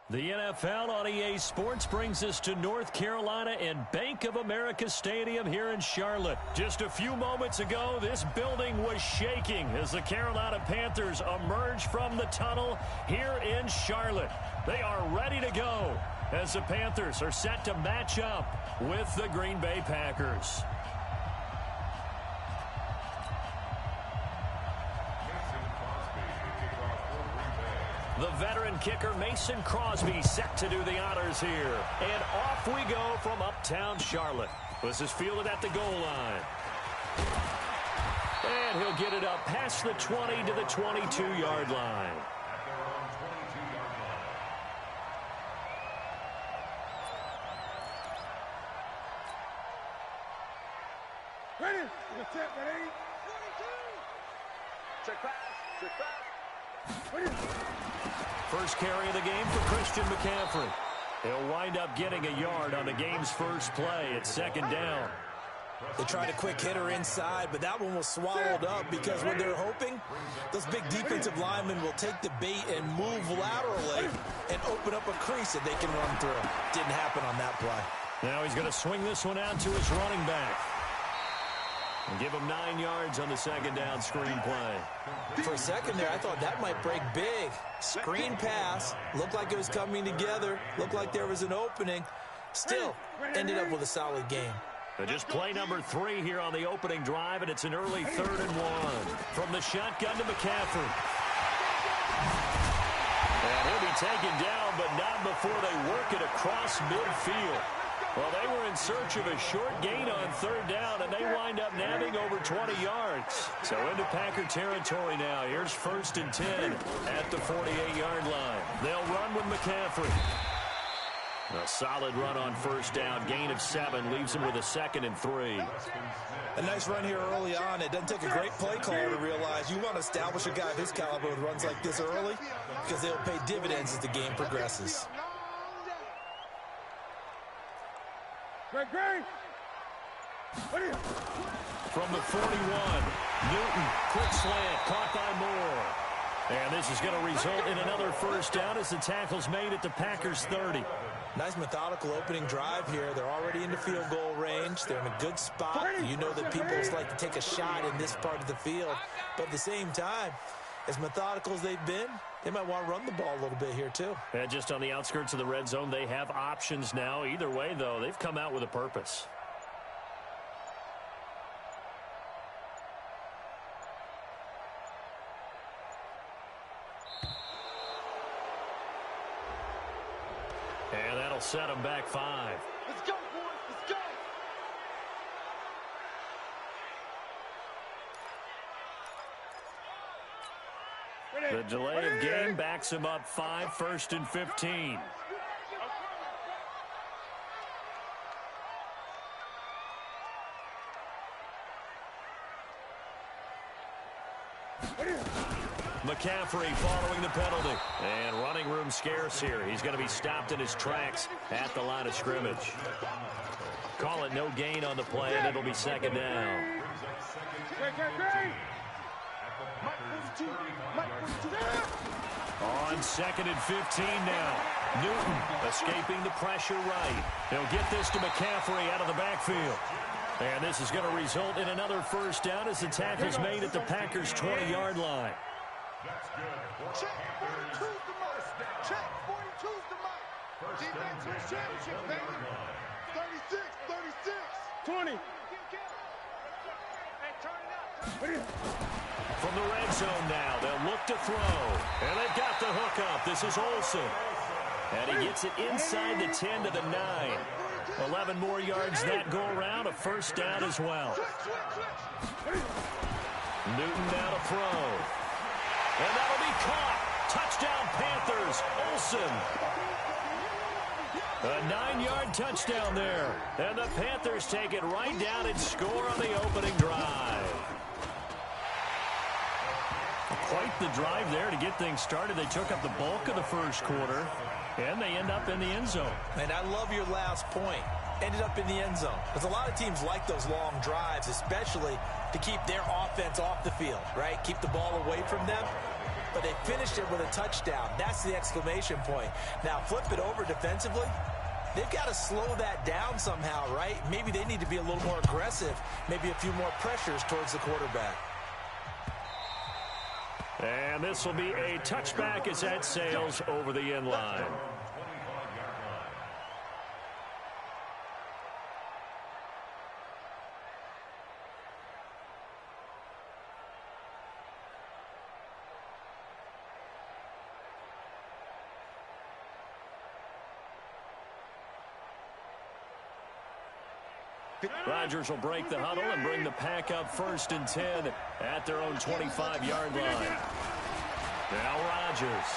The NFL on EA Sports brings us to North Carolina and Bank of America Stadium here in Charlotte. Just a few moments ago, this building was shaking as the Carolina Panthers emerged from the tunnel here in Charlotte. They are ready to go as the Panthers are set to match up with the Green Bay Packers. The veteran kicker Mason Crosby set to do the honors here. And off we go from uptown Charlotte. This is fielded at the goal line. And he'll get it up past the 20 to the 22-yard line. Ready? Set, ready? 22. Check pass. Check pass. Ready? First carry of the game for Christian McCaffrey. He'll wind up getting a yard on the game's first play at second down. They tried a quick hitter inside, but that one was swallowed up because what they're hoping, those big defensive linemen will take the bait and move laterally and open up a crease that they can run through. Didn't happen on that play. Now he's going to swing this one out to his running back. And give him 9 yards on the second down screen play. For a second there, I thought that might break big. Screen pass. Looked like it was coming together. Looked like there was an opening. Still, ended up with a solid game. But just play number 3 here on the opening drive, and it's an early 3rd and 1. From the shotgun to McCaffrey. And he'll be taken down, but not before they work it across midfield. Well, they were in search of a short gain on 3rd down, and they wind up nabbing over 20 yards. So into Packer territory now. Here's 1st and 10 at the 48-yard line. They'll run with McCaffrey. A solid run on 1st down. Gain of 7 leaves him with a 2nd and 3. A nice run here early on. It doesn't take a great play caller to realize you want to establish a guy of his caliber with runs like this early because they'll pay dividends as the game progresses. Great. From the 41, Newton, quick slant, caught by Moore. And this is going to result in another 1st down as the tackle's made at the Packers' 30. Nice methodical opening drive here. They're already into field goal range. They're in a good spot. You know that people just like to take a shot in this part of the field. But at the same time, as methodical as they've been, they might want to run the ball a little bit here too. And just on the outskirts of the red zone, they have options now. Either way, though, they've come out with a purpose. And that'll set them back 5. Let's go, boys. Let's go. The delay of game backs him up 5, 1st and 15. McCaffrey following the penalty. And running room scarce here. He's going to be stopped in his tracks at the line of scrimmage. Call it no gain on the play, and it'll be 2nd down. On 2nd and 15 now. Newton escaping the pressure right. He'll get this to McCaffrey out of the backfield. And this is going to result in another 1st down as the tackle's made at the Packers' 20-yard line. Check 42's the mark. Check 42's the mark. Defense wins championship, baby. 36, 36. 20. Hey, turn it up. From the red zone now, they'll look to throw. And they've got the hook up. This is Olsen. And he gets it inside the 10 to the 9. 11 more yards that go around. A 1st down as well. Newton now to throw. And that'll be caught. Touchdown Panthers. Olsen. A 9-yard touchdown there. And the Panthers take it right down and score on the opening drive. Quite the drive there to get things started. They took up the bulk of the 1st quarter, and they end up in the end zone. And I love your last point. Ended up in the end zone. Because a lot of teams like those long drives, especially to keep their offense off the field, right? Keep the ball away from them. but they finished it with a touchdown. That's the exclamation point. Now flip it over defensively. They've got to slow that down somehow, right? Maybe they need to be a little more aggressive, maybe a few more pressures towards the quarterback. And this will be a touchback as that sails over the end line. Rodgers will break the huddle and bring the pack up 1st and 10 at their own 25-yard line. Now Rodgers.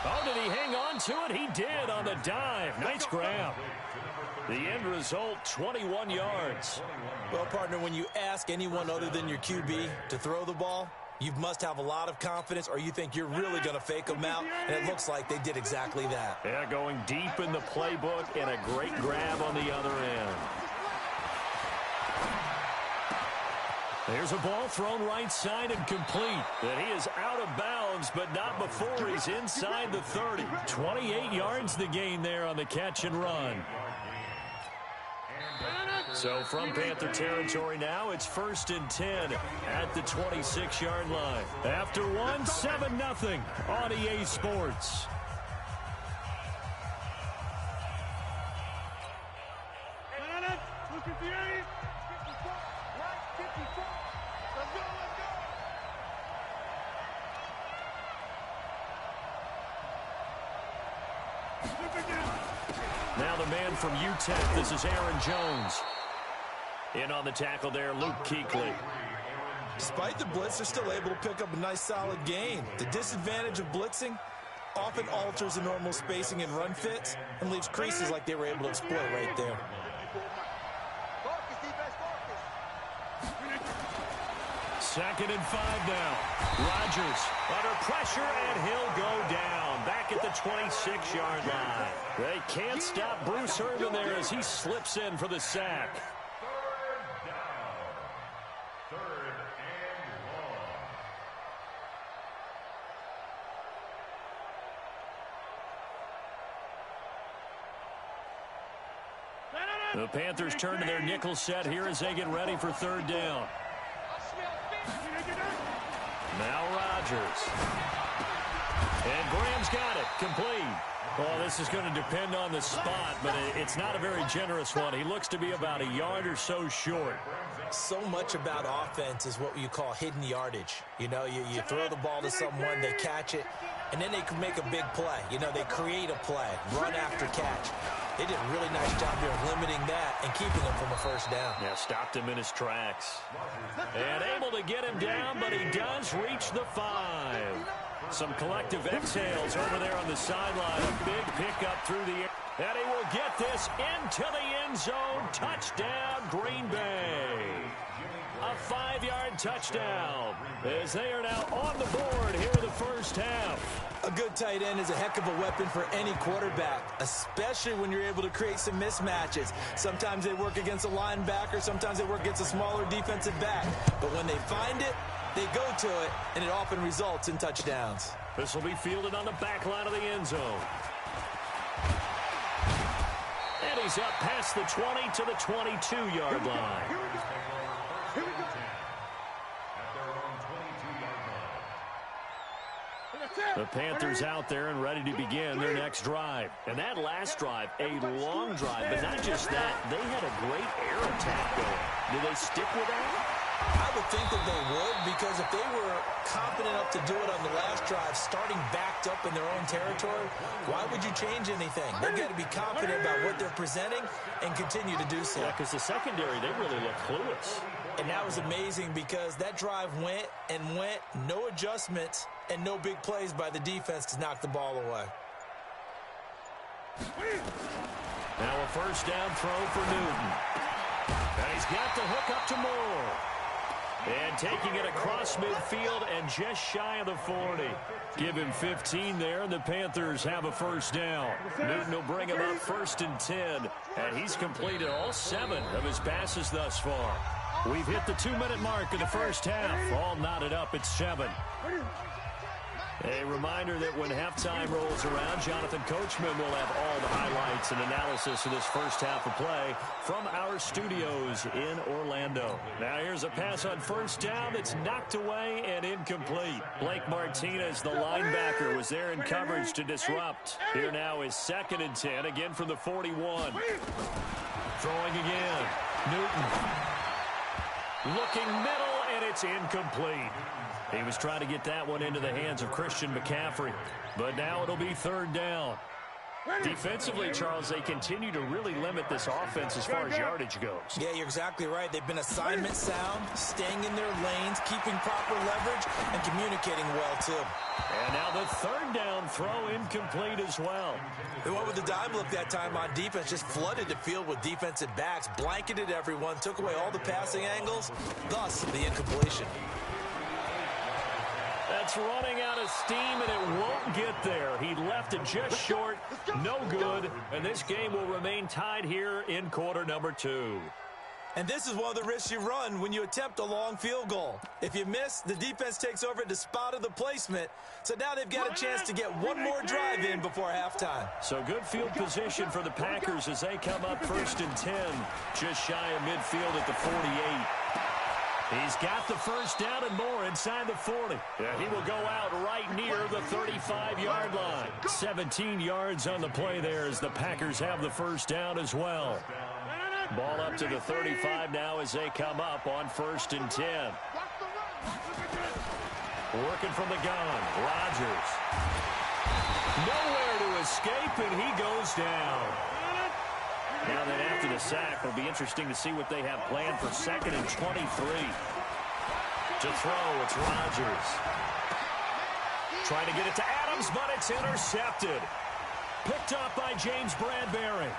Oh, did he hang on to it? He did on the dive. Nice grab. The end result, 21 yards. Well, partner, when you ask anyone other than your QB to throw the ball, you must have a lot of confidence, or you think you're really going to fake them out, and it looks like they did exactly that. Yeah, going deep in the playbook and a great grab on the other end. There's a ball thrown right side and complete. And he is out of bounds, but not before he's inside the 30. 28 yards the gain there on the catch and run. So from Panther territory now, it's 1st and 10 at the 26-yard line. After one, 7-0 on EA Sports. Now the man from UTEP, this is Aaron Jones. In on the tackle there, Luke Kuechly. Despite the blitz, they're still able to pick up a nice solid gain. The disadvantage of blitzing often alters the normal spacing and run fits and leaves creases like they were able to exploit right there. Second and 5 now. Rodgers under pressure, and he'll go down. Back at the 26-yard line. They can't stop Bruce Irvin there as he slips in for the sack. The Panthers turn to their nickel set here as they get ready for 3rd down. Now Rodgers. And Graham's got it. Complete. Well, this is going to depend on the spot, but it's not a very generous one. He looks to be about a yard or so short. So much about offense is what you call hidden yardage. You know, you throw the ball to someone, they catch it, and then they can make a big play. You know, they create a play, run after catch. They did a really nice job here of limiting that and keeping him from a 1st down. Yeah, stopped him in his tracks. And able to get him down, but he does reach the 5. Some collective exhales over there on the sideline. A big pickup through the air. And he will get this into the end zone. Touchdown, Green Bay. A 5-yard touchdown as they are now on the board here in the 1st half. A good tight end is a heck of a weapon for any quarterback, especially when you're able to create some mismatches. Sometimes they work against a linebacker, sometimes they work against a smaller defensive back. But when they find it, they go to it, and it often results in touchdowns. This will be fielded on the back line of the end zone. And he's up past the 20 to the 22-yard line. The Panthers out there and ready to begin their next drive. And that last drive, a long drive, but not just that, they had a great air attack going. Do they stick with that? I would think that they would, because if they were confident enough to do it on the last drive, starting backed up in their own territory, why would you change anything? They've got to be confident about what they're presenting and continue to do so. Yeah, because the secondary, they really look clueless. And that was amazing because that drive went and went, no adjustments, and no big plays by the defense to knock the ball away. Now a 1st down throw for Newton. And he's got the hook up to Moore. And taking it across midfield and just shy of the 40. Give him 15 there, and the Panthers have a 1st down. Newton will bring him up 1st and 10. And he's completed all 7 of his passes thus far. We've hit the 2-minute mark of the first half. All knotted up at 7. A reminder that when halftime rolls around, Jonathan Coachman will have all the highlights and analysis of this first half of play from our studios in Orlando. Now here's a pass on first down that's knocked away and incomplete. Blake Martinez, the linebacker, was there in coverage to disrupt. Here now is 2nd and 10, again from the 41. Throwing again. Newton. Looking middle, and it's incomplete. He was trying to get that one into the hands of Christian McCaffrey. But now it'll be 3rd down. Defensively, Charles, they continue to really limit this offense as far as yardage goes. Yeah, you're exactly right. They've been assignment sound, staying in their lanes, keeping proper leverage, and communicating well, too. And now the 3rd down throw incomplete as well. They went with the dime look that time on defense, just flooded the field with defensive backs, blanketed everyone, took away all the passing angles, thus the incompletion. That's running out of steam, and it won't get there. He left it just short, no good, and this game will remain tied here in quarter number 2. And this is one of the risks you run when you attempt a long field goal. If you miss, the defense takes over at the spot of the placement, so now they've got a chance to get one more drive in before halftime. So good field position for the Packers as they come up 1st and 10, just shy of midfield at the 48. He's got the first down and more inside the 40. Yeah, he will go out right near the 35-yard line. 17 yards on the play there as the Packers have the first down as well. Ball up to the 35 now as they come up on 1st and 10. Working from the gun, Rodgers. Nowhere to escape, and he goes down. Now then, after the sack, it'll be interesting to see what they have planned for 2nd and 23. To throw, it's Rodgers. Trying to get it to Adams, but it's intercepted. Picked up by James Bradbury.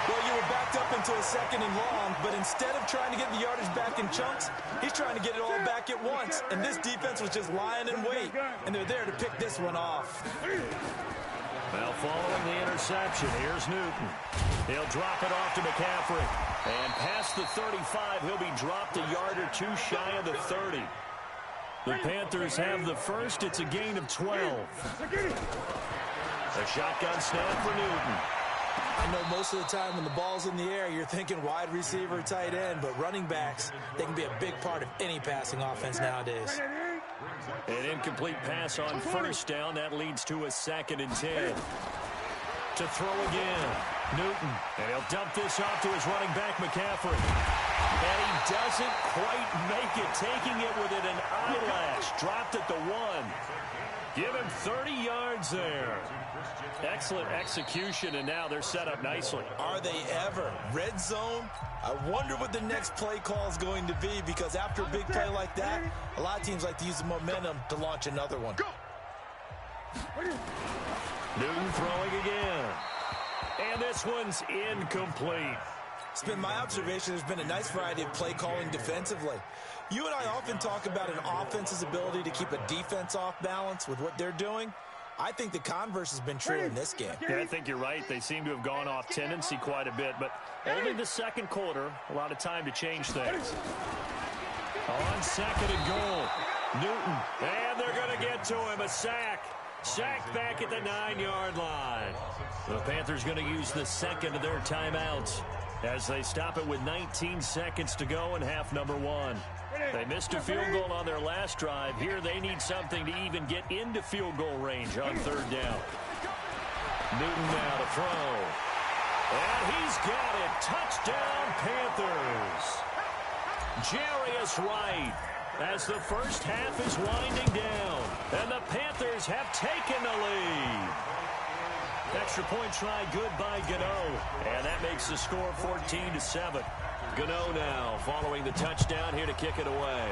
Well, you were backed up into a 2nd and long, but instead of trying to get the yardage back in chunks, he's trying to get it all back at once. And this defense was just lying in wait, and they're there to pick this one off. Well, following the interception, here's Newton. He'll drop it off to McCaffrey. And past the 35, he'll be dropped a yard or 2 shy of the 30. The Panthers have the first. It's a gain of 12. A shotgun snap for Newton. I know most of the time when the ball's in the air, you're thinking wide receiver, tight end, but running backs, they can be a big part of any passing offense nowadays. An incomplete pass on first down. That leads to a 2nd and 10. To throw again, Newton. And he'll dump this off to his running back, McCaffrey. And he doesn't quite make it, taking it within an eyelash. Dropped at the 1. Give him 30 yards there. Excellent execution, and now they're set up nicely. Are they ever? Red zone? I wonder what the next play call is going to be, because after a big play like that, a lot of teams like to use the momentum to launch another one. Newton throwing again. And this one's incomplete. It's been my observation there's been a nice variety of play calling defensively. You and I often talk about an offense's ability to keep a defense off balance with what they're doing. I think the converse has been true in this game. Yeah, I think you're right. They seem to have gone off tendency quite a bit, but only the 2nd quarter, a lot of time to change things. On 2nd and goal, Newton, and they're going to get to him, a sack. Sacked back at the 9-yard line. The Panthers going to use the 2nd of their timeouts as they stop it with 19 seconds to go in half number 1. They missed a field goal on their last drive. Here they need something to even get into field goal range on 3rd down. Newton now to throw. And he's got it. Touchdown, Panthers. Jarius Wright as the first half is winding down. And the Panthers have taken the lead. Extra point try good by Gano. And that makes the score 14-7. Gano now following the touchdown here to kick it away.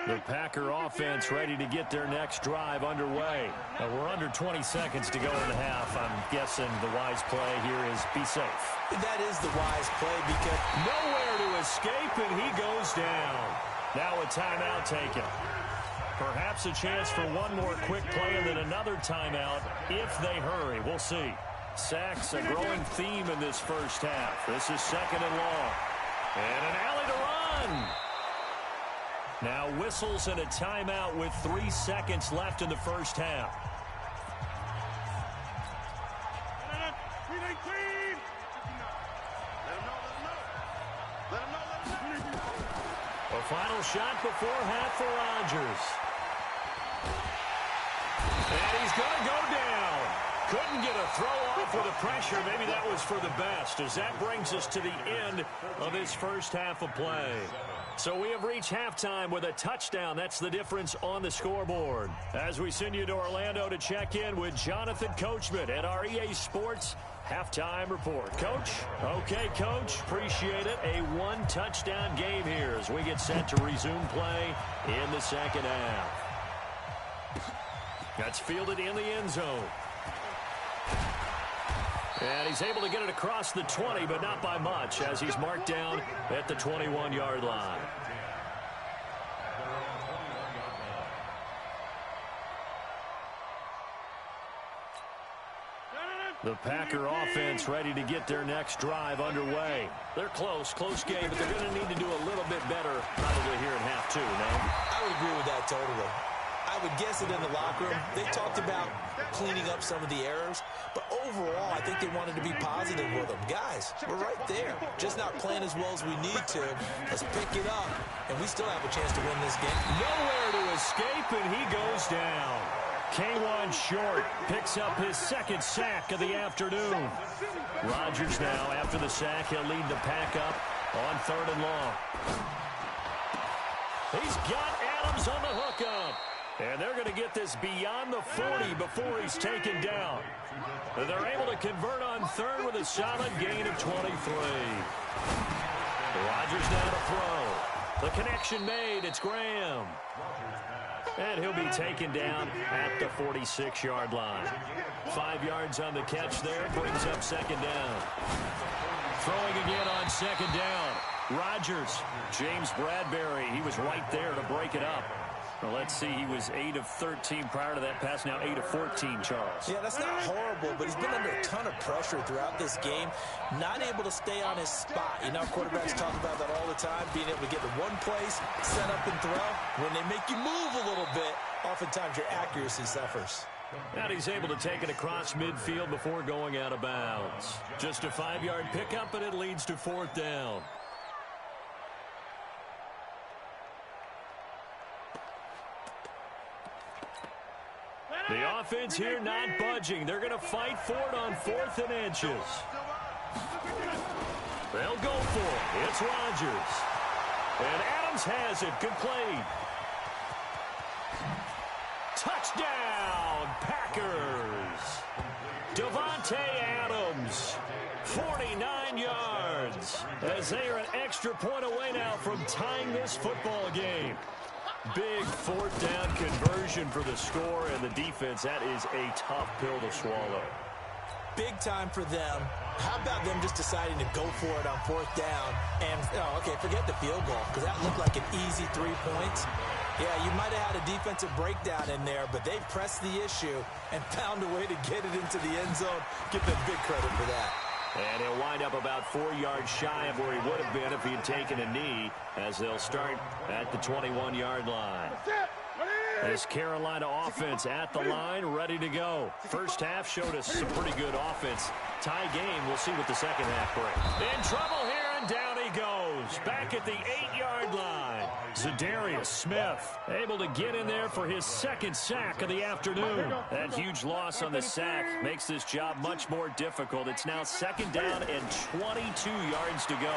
The Packer offense ready to get their next drive underway. Now we're under 20 seconds to go in the half. I'm guessing the wise play here is be safe. That is the wise play because nowhere to escape, and he goes down. Now a timeout taken. Perhaps a chance for one more quick play and then another timeout if they hurry. We'll see. Sacks a growing theme in this first half. This is 2nd and long. And an alley to run. Now whistles and a timeout with 3 seconds left in the first half. A final shot before half for Rodgers. And he's going to go down. Couldn't get a throw off with the pressure. Maybe that was for the best, as that brings us to the end of this first half of play. So we have reached halftime with a touchdown. That's the difference on the scoreboard. As we send you to Orlando to check in with Jonathan Coachman at our EA Sports Halftime Report. Coach? Okay, Coach. Appreciate it. A one-touchdown game here as we get set to resume play in the second half. That's fielded in the end zone. And he's able to get it across the 20, but not by much, as he's marked down at the 21-yard line. The Packer offense ready to get their next drive underway. They're close game, but they're going to need to do a little bit better probably here in half two, no? I would agree with that totally. I would guess it in the locker room. They talked about cleaning up some of the errors, but overall, I think they wanted to be positive with them. Guys, we're right there. Just not playing as well as we need to. Let's pick it up, and we still have a chance to win this game. Nowhere to escape, and he goes down. K1 Short picks up his second sack of the afternoon. Rodgers now, after the sack, he'll lead the pack up on 3rd and long. He's got Adams on the hookup. And they're going to get this beyond the 40 before he's taken down. And they're able to convert on 3rd with a solid gain of 23. Rodgers now to throw. The connection made. It's Graham. And he'll be taken down at the 46-yard line. 5 yards on the catch there. Brings up 2nd down. Throwing again on 2nd down. Rodgers. James Bradbury. He was right there to break it up. Well, let's see, he was 8 of 13 prior to that pass, now 8 of 14, Charles. Yeah, that's not horrible, but he's been under a ton of pressure throughout this game, not able to stay on his spot. You know, quarterbacks talk about that all the time, being able to get to one place, set up and throw. When they make you move a little bit, oftentimes your accuracy suffers. And he's able to take it across midfield before going out of bounds. Just a 5-yard pickup, and it leads to 4th down. The offense here not budging. They're going to fight for it on 4th and inches. They'll go for it. It's Rodgers. And Adams has it. Good play. Touchdown, Packers. Davante Adams, 49 yards. As they are an extra point away now from tying this football game. Big 4th down conversion for the score, and the defense, that is a tough pill to swallow. Big time for them. How about them just deciding to go for it on 4th down? And, okay, forget the field goal, because that looked like an easy 3 points. Yeah, you might have had a defensive breakdown in there, but they pressed the issue and found a way to get it into the end zone. Give them big credit for that. And he'll wind up about 4 yards shy of where he would have been if he had taken a knee, as they'll start at the 21-yard line. This Carolina offense at the line, ready to go. First half showed us some pretty good offense. Tie game, we'll see what the second half brings. In trouble here, and down he goes. Back at the 8-yard line. Zadarius Smith able to get in there for his second sack of the afternoon. That huge loss on the sack makes this job much more difficult. It's now 2nd down and 22 yards to go.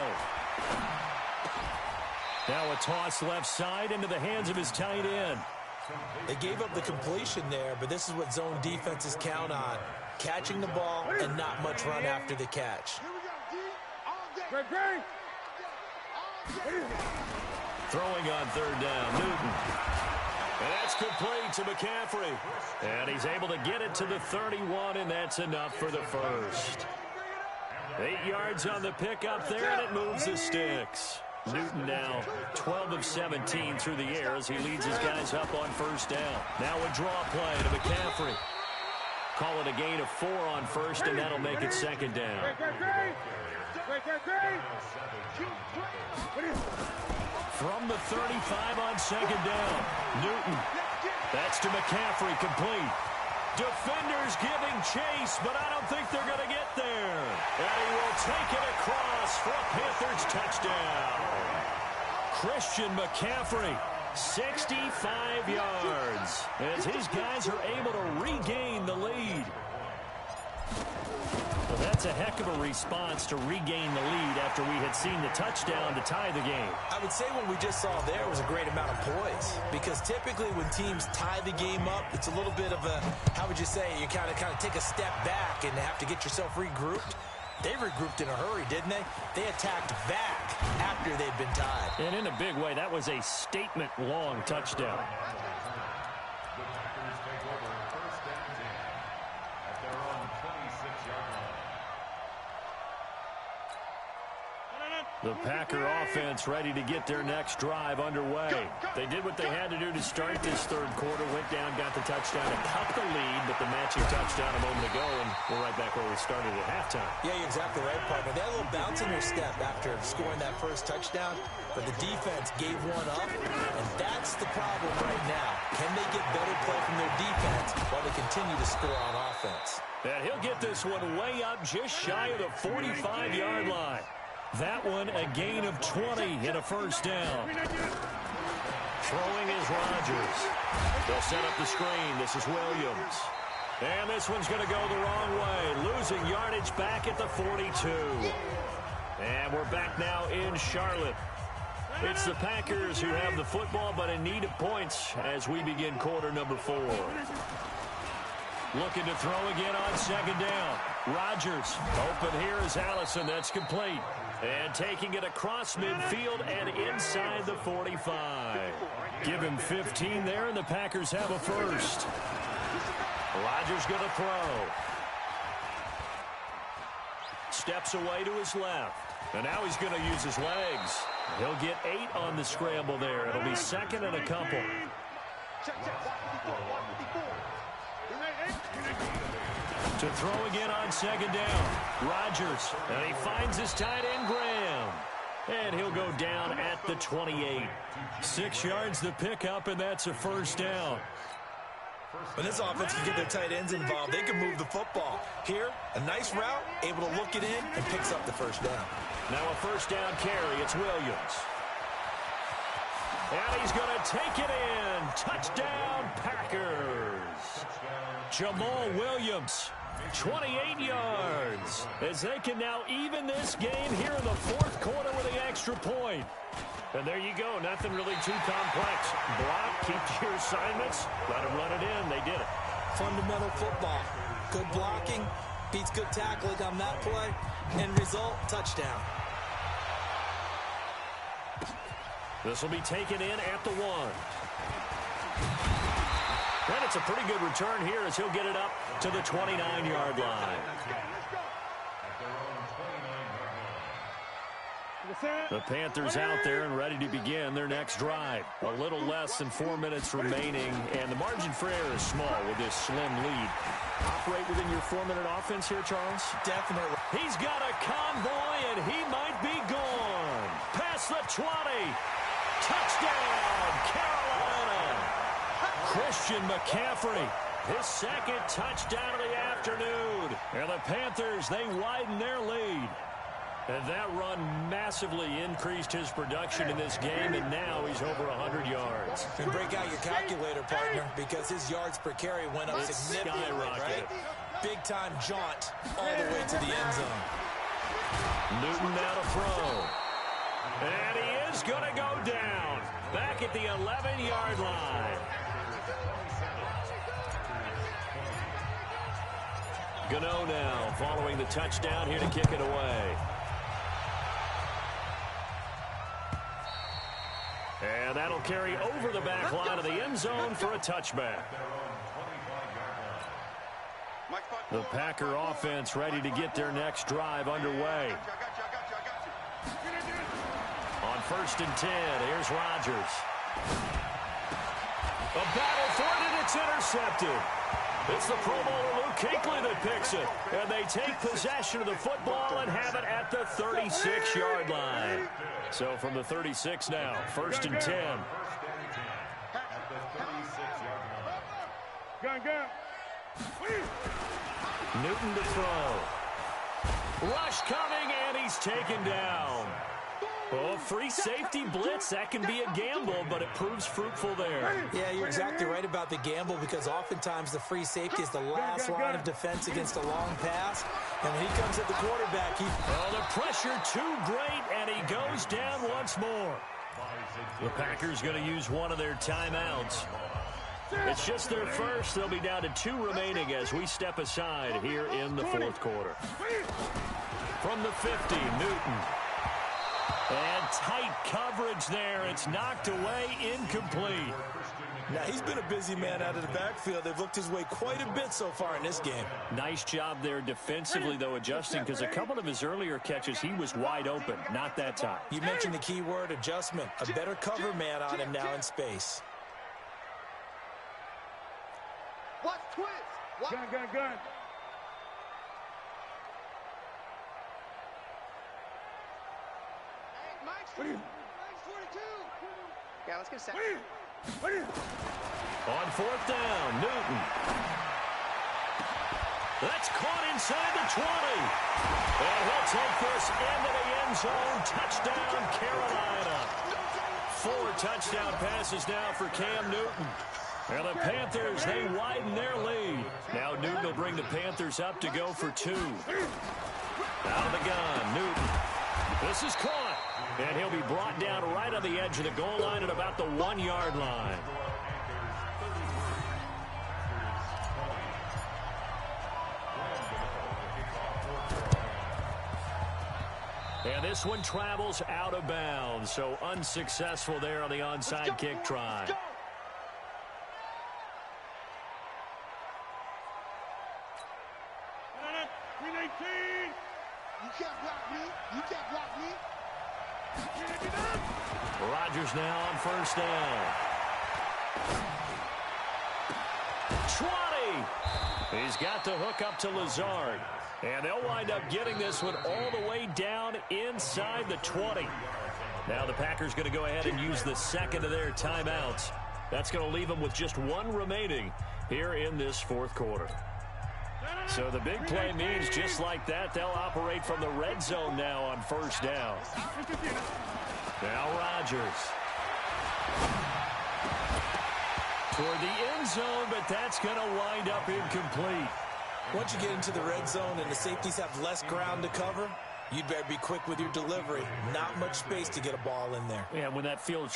Now a toss left side into the hands of his tight end. They gave up the completion there, but this is what zone defenses count on. Catching the ball and not much run after the catch. Throwing on 3rd down, Newton. And that's complete to McCaffrey. And he's able to get it to the 31, and that's enough for the first. 8 yards on the pickup there, and it moves the sticks. Newton now 12 of 17 through the air as he leads his guys up on first down. Now a draw play to McCaffrey. Call it a gain of 4 on first, and that'll make it second down. From the 35 on second down, Newton. That's to McCaffrey, complete. Defenders giving chase, but I don't think they're going to get there. And he will take it across for a Panthers touchdown. Christian McCaffrey, 65 yards, as his guys are able to regain the lead. Well, that's a heck of a response to regain the lead after we had seen the touchdown to tie the game. I would say what we just saw there was a great amount of poise, because typically when teams tie the game up, it's a little bit of a, how would you say, you kind of take a step back and have to get yourself regrouped. They regrouped in a hurry, didn't they? They attacked back after they'd been tied. And in a big way, that was a statement-long touchdown. The Packer offense ready to get their next drive underway. They did what they had to do to start this third quarter. Went down, got the touchdown, and cut the lead, but the matching touchdown a moment ago, and we're right back where we started at halftime. Yeah, you're exactly right, partner. They had a little bounce in their step after scoring that first touchdown, but the defense gave one up, and that's the problem right now. Can they get better play from their defense while they continue to score on offense? And he'll get this one way up just shy of the 45-yard line. That one a gain of 20 and a first down. Throwing is Rodgers. They'll set up the screen. This is Williams. And this one's going to go the wrong way. Losing yardage back at the 42. And we're back now in Charlotte. It's the Packers who have the football but in need of points as we begin quarter number 4. Looking to throw again on second down. Rodgers. Open here is Allison. That's complete. And taking it across midfield and inside the 45. Give him 15 there, and the Packers have a first. Rodgers going to throw. Steps away to his left. And now he's going to use his legs. He'll get 8 on the scramble there. It'll be second and a couple. To throw again on second down. Rodgers. And he finds his tight end, Graham. And he'll go down at the 28. 6 yards the pickup, and that's a first down. When this offense can get their tight ends involved, they can move the football. Here, a nice route, able to look it in, and picks up the first down. Now a first down carry. It's Williams. And he's going to take it in. Touchdown, Packers. Jamal Williams, 28 yards, as they can now even this game here in the fourth quarter with the extra point. And there you go. Nothing really too complex. Block, keep your assignments, let them run it in. They did it. Fundamental football. Good blocking, beats good tackling on that play. End result, touchdown. This will be taken in at the 1. And it's a pretty good return here as he'll get it up to the 29-yard line. The Panthers out there and ready to begin their next drive. A little less than 4 minutes remaining, and the margin for error is small with this slim lead. Operate within your 4-minute offense here, Charles? Definitely. He's got a convoy, and he might be gone. Past the 20. Touchdown, Carolina. Christian McCaffrey, his second touchdown of the afternoon. And the Panthers, they widen their lead. And that run massively increased his production in this game, and now he's over 100 yards. And break out your calculator, partner, because his yards per carry went up significantly, right? Big-time jaunt all the way to the end zone. Newton now to throw. And he is going to go down back at the 11-yard line. Gano now following the touchdown here to kick it away. And that'll carry over the back line of the end zone for a touchback. The Packer offense ready to get their next drive underway. On first and 10. Here's Rodgers. A battle for it, and it's intercepted. It's the Pro Bowler Luke Kuechly that picks it. And they take possession of the football and have it at the 36-yard line. So from the 36 now, first and 10. Newton to throw. Rush coming, and he's taken down. Oh, free safety blitz, that can be a gamble, but it proves fruitful there. Yeah, you're exactly right about the gamble, because oftentimes the free safety is the last line of defense against a long pass. And when he comes at the quarterback, oh, the pressure too great, and he goes down once more. The Packers going to use one of their timeouts. It's just their first. They'll be down to 2 remaining as we step aside here in the fourth quarter. From the 50, Newton. And tight coverage there. It's knocked away, incomplete. Now, he's been a busy man out of the backfield. They've looked his way quite a bit so far in this game. Nice job there defensively, though, adjusting, because a couple of his earlier catches, he was wide open. Not that time. You mentioned the key word, adjustment. A better cover man on him now in space. Watch twist. Watch. Gun. Mike's 42. Yeah, let's get a second. On fourth down, Newton. That's caught inside the 20. And he'll take this into the end zone. Touchdown, Carolina. 4 touchdown passes now for Cam Newton. And the Panthers, they widen their lead. Now Newton will bring the Panthers up to go for 2. Out of the gun, Newton. This is caught. And he'll be brought down right on the edge of the goal line at about the 1-yard line. And this one travels out of bounds. So unsuccessful there on the onside kick try. You can't block me. You can't block me. Rodgers now on first down. 20. He's got the hook up to Lazard. And they'll wind up getting this one all the way down inside the 20. Now the Packers going to go ahead and use the second of their timeouts. That's going to leave them with just 1 remaining here in this fourth quarter. So the big play means just like that, they'll operate from the red zone now on first down. Now Rodgers. Toward the end zone, but that's going to wind up incomplete. Once you get into the red zone and the safeties have less ground to cover, you'd better be quick with your delivery. Not much space to get a ball in there. Yeah, when that field...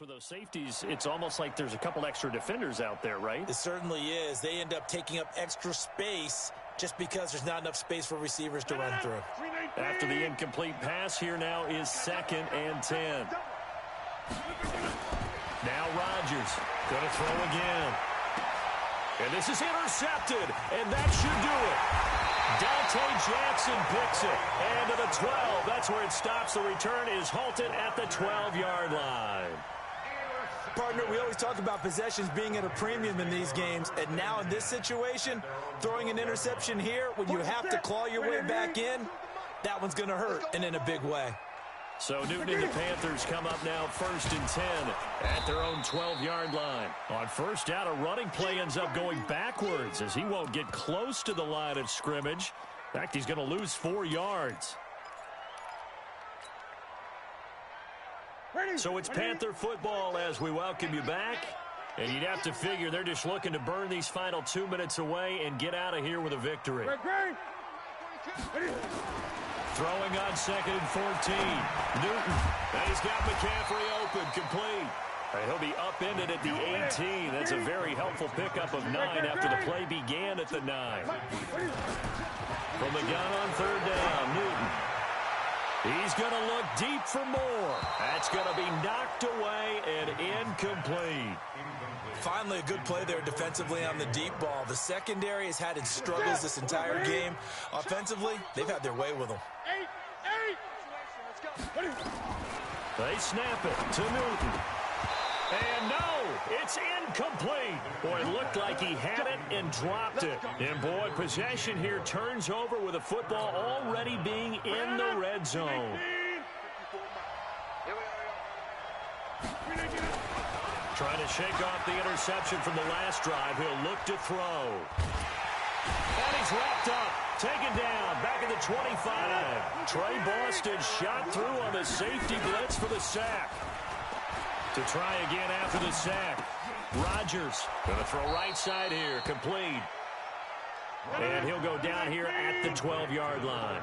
with those safeties, it's almost like there's a couple extra defenders out there, right? It certainly is. They end up taking up extra space just because there's not enough space for receivers to run through. After the incomplete pass, here now is 2nd and 10. Now Rodgers going to throw again. And this is intercepted, and that should do it. Dante Jackson picks it. And to the 12, that's where it stops. The return is halted at the 12-yard line. Partner, we always talk about possessions being at a premium in these games, and now in this situation, throwing an interception here when you have to claw your way back in, that one's going to hurt, and in a big way. So Newton and the Panthers come up now 1st and 10 at their own 12-yard line. On first down, a running play ends up going backwards as he won't get close to the line of scrimmage. In fact, he's going to lose 4 yards. So it's Panther football as we welcome you back. And you'd have to figure they're just looking to burn these final 2 minutes away and get out of here with a victory. Throwing on 2nd and 14. Newton. And he's got McCaffrey open, complete. And he'll be upended at the 18. That's a very helpful pickup of 9 after the play began at the 9. From the gun on 3rd down, Newton. He's going to look deep for more. That's going to be knocked away and incomplete. Finally, a good play there defensively on the deep ball. The secondary has had its struggles this entire game. Offensively, they've had their way with them. They snap it to Newton. And no, it's incomplete. Boy, it looked like he had it and dropped it. And boy, possession here turns over with the football already being in the red zone. Trying to shake off the interception from the last drive. He'll look to throw. And he's wrapped up. Taken down. Back at the 25. Trey Boston shot through on the safety blitz for the sack. To try again after the sack. Rodgers going to throw right side here. Complete. And he'll go down here at the 12-yard line.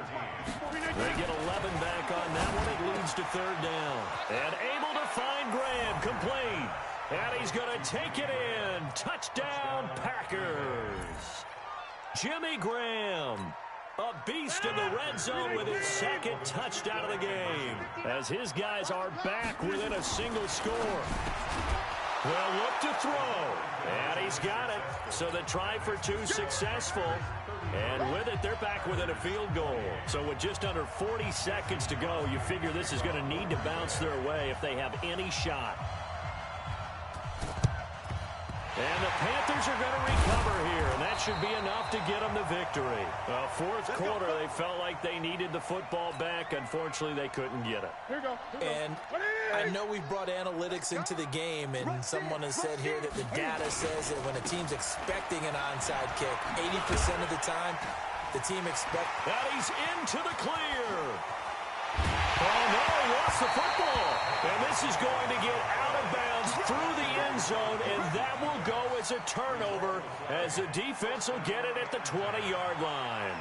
They get 11 back on that one. It leads to third down. And able to find Graham. Complete. And he's going to take it in. Touchdown, Packers. Jimmy Graham, a beast in the red zone with his second touchdown of the game, as his guys are back within a single score. They'll look to throw, and he's got it. So the try for two successful, and with it, they're back within a field goal. So with just under 40 seconds to go, you figure this is going to need to bounce their way if they have any shot. And the Panthers are going to recover here, and that should be enough to get them the victory. Fourth quarter, they felt like they needed the football back. Unfortunately, they couldn't get it. And I know we've brought analytics into the game, and someone has said here that the data says that when a team's expecting an onside kick, 80% of the time, the team expects... And he's into the clear. Oh, no, he lost the football. And this is going to get out of bounds through the end zone, and that will go as a turnover as the defense will get it at the 20-yard line.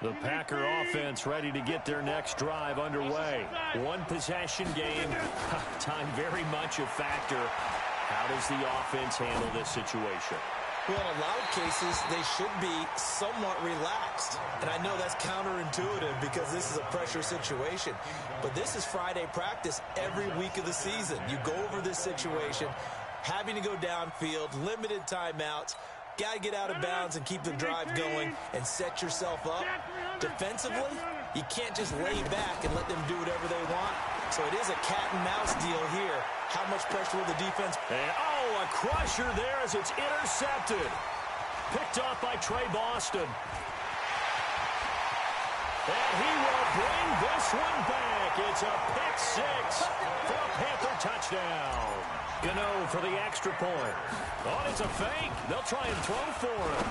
The Packer offense ready to get their next drive underway. One possession game. Time very much a factor. How does the offense handle this situation? Well, in a lot of cases, they should be somewhat relaxed. And I know that's counterintuitive because this is a pressure situation. But this is Friday practice every week of the season. You go over this situation, having to go downfield, limited timeouts, got to get out of bounds and keep the drive going and set yourself up. Defensively, you can't just lay back and let them do whatever they want. So it is a cat and mouse deal here. How much pressure will the defense... And, oh, a crusher there as it's intercepted. Picked off by Trey Boston. And he will bring this one back. It's a pick six for a Panther touchdown. Gano for the extra point. Oh, it's a fake. They'll try and throw for him.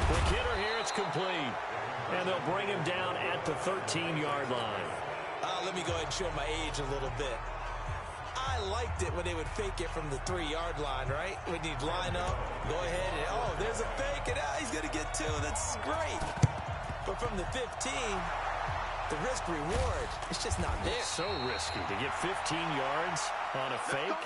Quick hitter here. It's complete. And they'll bring him down at the 13-yard line. Let me go ahead and show my age a little bit. I liked it when they would fake it from the 3-yard line, right? When you'd line up, go ahead, and oh, there's a fake, and he's going to get two. That's great. But from the 15, the risk-reward, it's just not there. So risky to get 15 yards on a fake.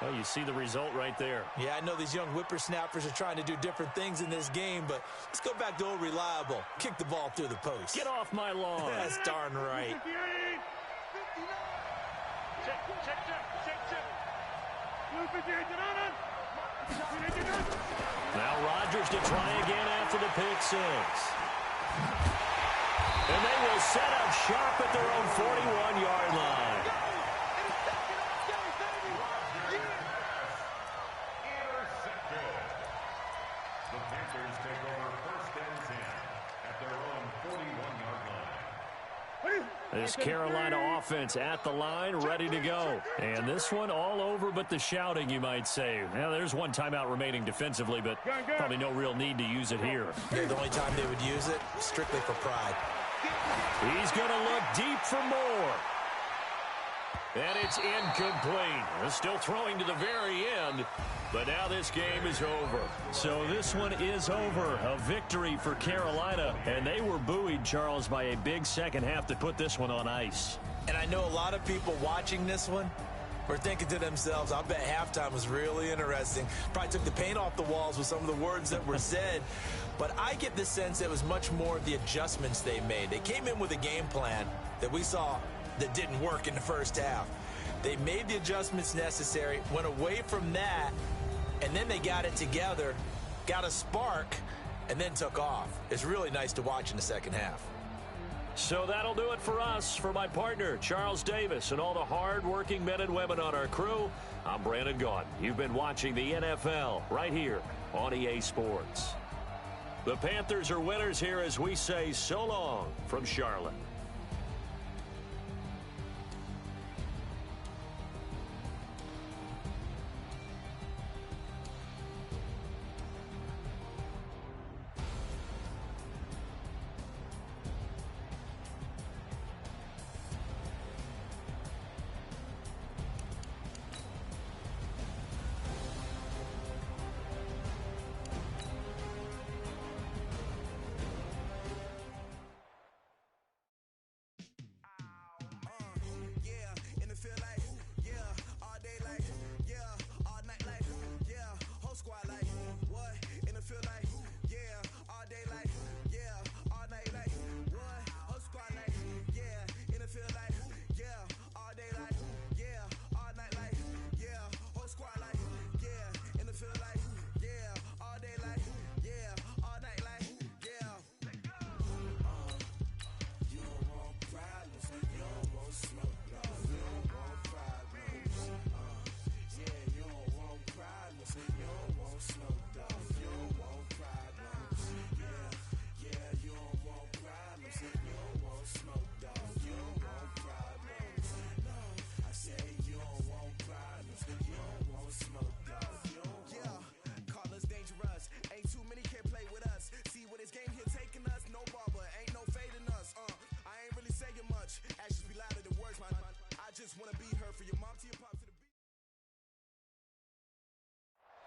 Well, you see the result right there. Yeah, I know these young whippersnappers are trying to do different things in this game, but let's go back to old reliable. Kick the ball through the post. Get off my lawn. That's darn right. Now Rodgers to try again after the pick six. And they will set up shop at their own 41-yard line. The Panthers take over first and 10 at their own 41-yard line. This Carolina offense at the line, ready to go. And this one all over but the shouting, you might say. Now, there's one timeout remaining defensively, but probably no real need to use it here. Yeah, the only time they would use it, strictly for pride. He's going to look deep for more. And it's incomplete. They're still throwing to the very end, but now this game is over. So this one is over. A victory for Carolina, and they were buoyed, Charles, by a big second half to put this one on ice. And I know a lot of people watching this one were thinking to themselves, I bet halftime was really interesting. Probably took the paint off the walls with some of the words that were said. But I get the sense it was much more of the adjustments they made. They came in with a game plan, that we saw that didn't work in the first half. They made the adjustments necessary, went away from that, and then they got it together, got a spark, and then took off. It's really nice to watch in the second half. So that'll do it for us. For my partner, Charles Davis, and all the hard-working men and women on our crew, I'm Brandon Gaudin. You've been watching the NFL right here on EA Sports. The Panthers are winners here as we say so long from Charlotte.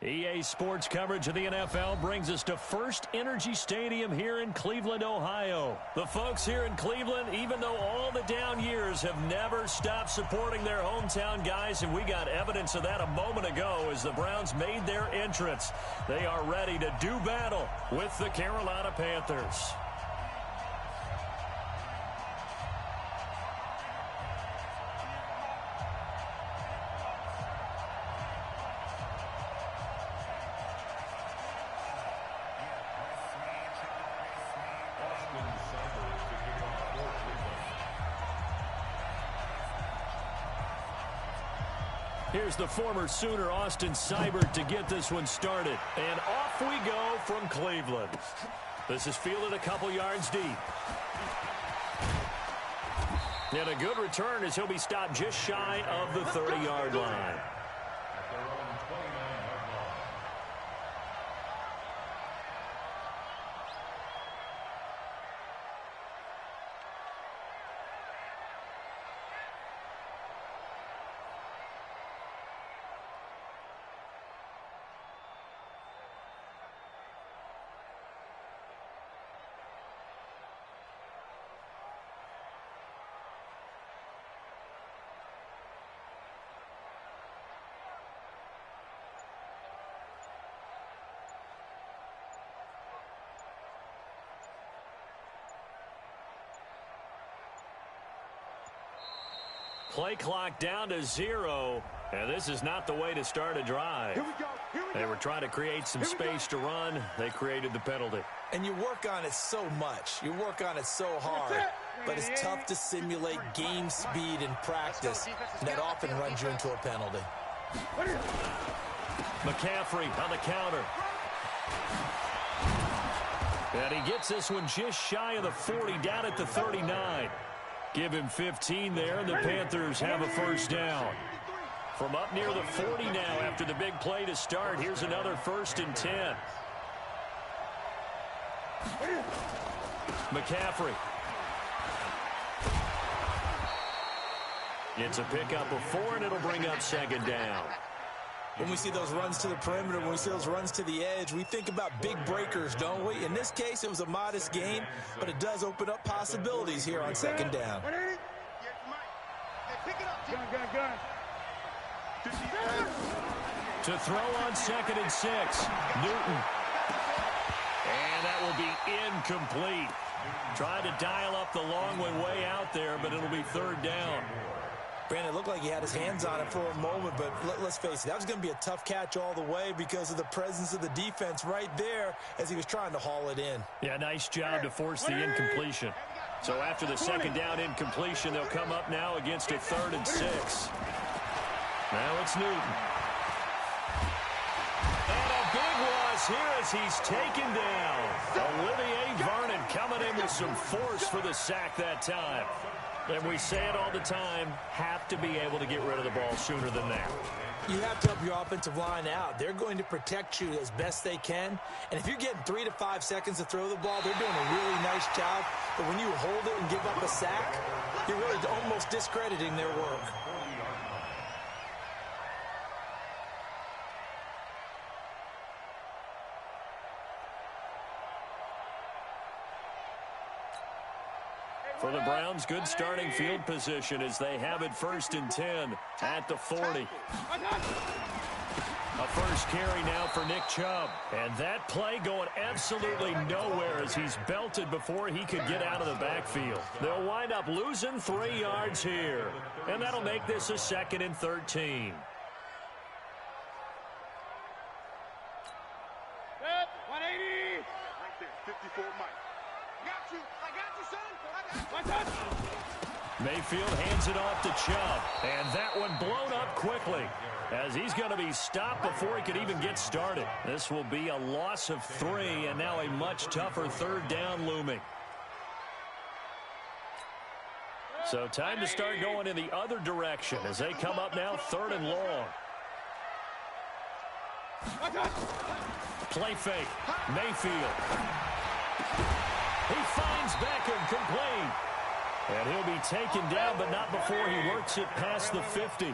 EA Sports coverage of the NFL brings us to First Energy Stadium here in Cleveland, Ohio. The folks here in Cleveland, even though all the down years, have never stopped supporting their hometown guys, and we got evidence of that a moment ago as the Browns made their entrance. They are ready to do battle with the Carolina Panthers. Here's the former Sooner, Austin Seibert, to get this one started. And off we go from Cleveland. This is fielded a couple yards deep. And a good return as he'll be stopped just shy of the 30-yard line. Play clock down to 0, and this is not the way to start a drive. They were trying to create some space to run. They created the penalty. And you work on it so much. You work on it so hard. But it's tough to simulate game speed in practice, and that often runs you into a penalty. McCaffrey on the counter. And he gets this one just shy of the 40, down at the 39. Give him 15 there, and the Panthers have a first down. From up near the 40 now after the big play to start, here's another 1st and 10. McCaffrey. It's a pickup of 4, and it'll bring up 2nd down. When we see those runs to the perimeter, when we see those runs to the edge, we think about big breakers, don't we? In this case, it was a modest gain, but it does open up possibilities here on 2nd down. To throw on 2nd and 6, Newton. And that will be incomplete. Tried to dial up the long way out there, but it'll be third down. Brandon, it looked like he had his hands on it for a moment, but let's face it, that was going to be a tough catch all the way because of the presence of the defense right there as he was trying to haul it in. Yeah, nice job to force the incompletion. So after the second down incompletion, they'll come up now against a 3rd and 6. Now it's Newton. And a big loss here as he's taken down. Olivier Vernon coming in with some force for the sack that time. And we say it all the time, have to be able to get rid of the ball sooner than that. You have to help your offensive line out. They're going to protect you as best they can. And if you're getting 3 to 5 seconds to throw the ball, they're doing a really nice job. But when you hold it and give up a sack, you're really almost discrediting their work. For the Browns, good starting field position as they have it 1st and 10 at the 40. A first carry now for Nick Chubb. And that play going absolutely nowhere as he's belted before he could get out of the backfield. They'll wind up losing 3 yards here. And that'll make this a 2nd and 13. 180. Right there, 54 Mike. I got you, son. Mayfield hands it off to Chubb. And that one blown up quickly as he's going to be stopped before he could even get started. This will be a loss of 3 and now a much tougher 3rd down looming. So time to start going in the other direction as they come up now 3rd and long. Play fake. Mayfield. He finds Beckham complete. And he'll be taken down, but not before he works it past the 50.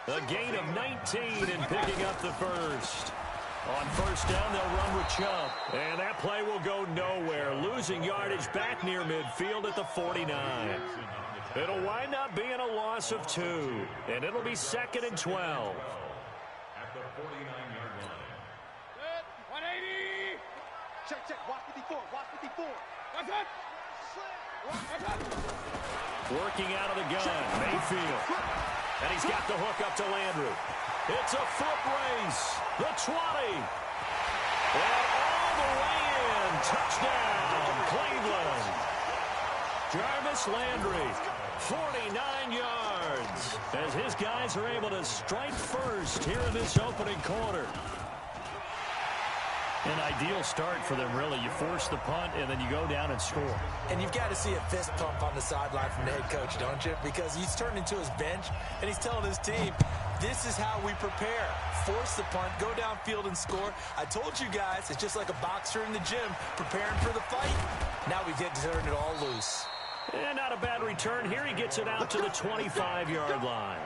A gain of 19 and picking up the first. On 1st down, they'll run with Chubb. And that play will go nowhere. Losing yardage back near midfield at the 49. It'll wind up being a loss of 2. And it'll be 2nd and 12. At the 49-yard line. 180. Check. Watch 54. What's that? Working out of the gun, Mayfield. And he's got the hook up to Landry. It's a foot race. The 20. And all the way in. Touchdown, Cleveland. Jarvis Landry, 49 yards. As his guys are able to strike first here in this opening quarter. An ideal start for them, really. You force the punt, and then you go down and score. And you've got to see a fist pump on the sideline from the head coach, don't you? Because he's turned into his bench, and he's telling his team, this is how we prepare. Force the punt, go downfield and score. I told you guys, it's just like a boxer in the gym preparing for the fight. Now we get to turn it all loose. And not a bad return. Here he gets it out to the 25-yard line.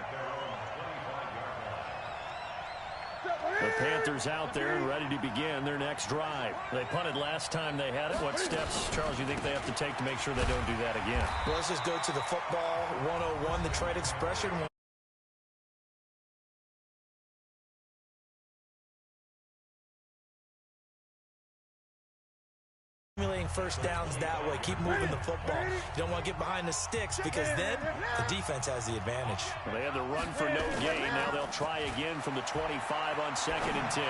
The Panthers out there and ready to begin their next drive. They punted last time they had it. What steps, Charles, you think they have to take to make sure they don't do that again? Well, let's just go to the football 101, the trade expression. Accumulating first downs that way. Keep moving the football. You don't want to get behind the sticks because then the defense has the advantage. Well, they had the run for no gain. Now they'll try again from the 25 on 2nd and 10.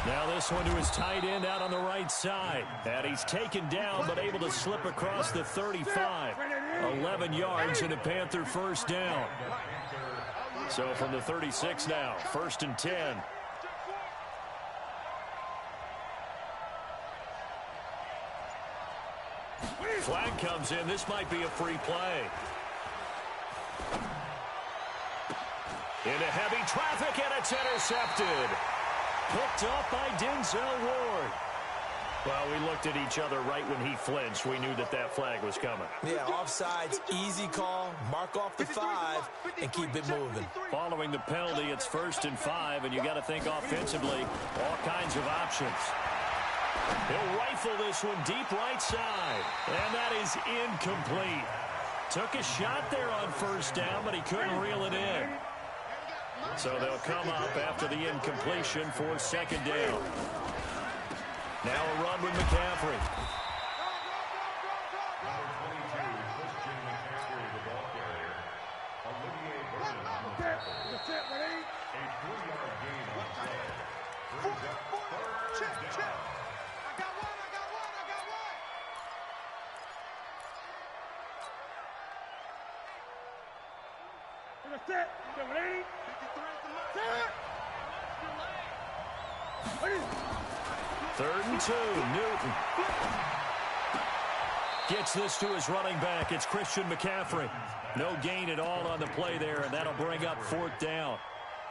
Now this one to his tight end out on the right side. And he's taken down but able to slip across the 35. 11 yards and a Panther first down. So from the 36 now, 1st and 10. Flag comes in. This might be a free play. Into heavy traffic, and it's intercepted. Picked up by Denzel Ward. Well, we looked at each other right when he flinched. We knew that that flag was coming. Yeah, offsides, easy call. Mark off the 5 and keep it moving. Following the penalty, it's 1st and 5, and you got to think offensively, all kinds of options. He'll rifle this one deep right side. And that is incomplete. Took a shot there on 1st down, but he couldn't reel it in. So they'll come up after the incompletion for 2nd down. Now a run with McCaffrey. 3-yard gain on play. Brings up third down. I got one. That's it. 3rd and 2, Newton. Gets this to his running back. It's Christian McCaffrey. No gain at all on the play there, and that'll bring up 4th down.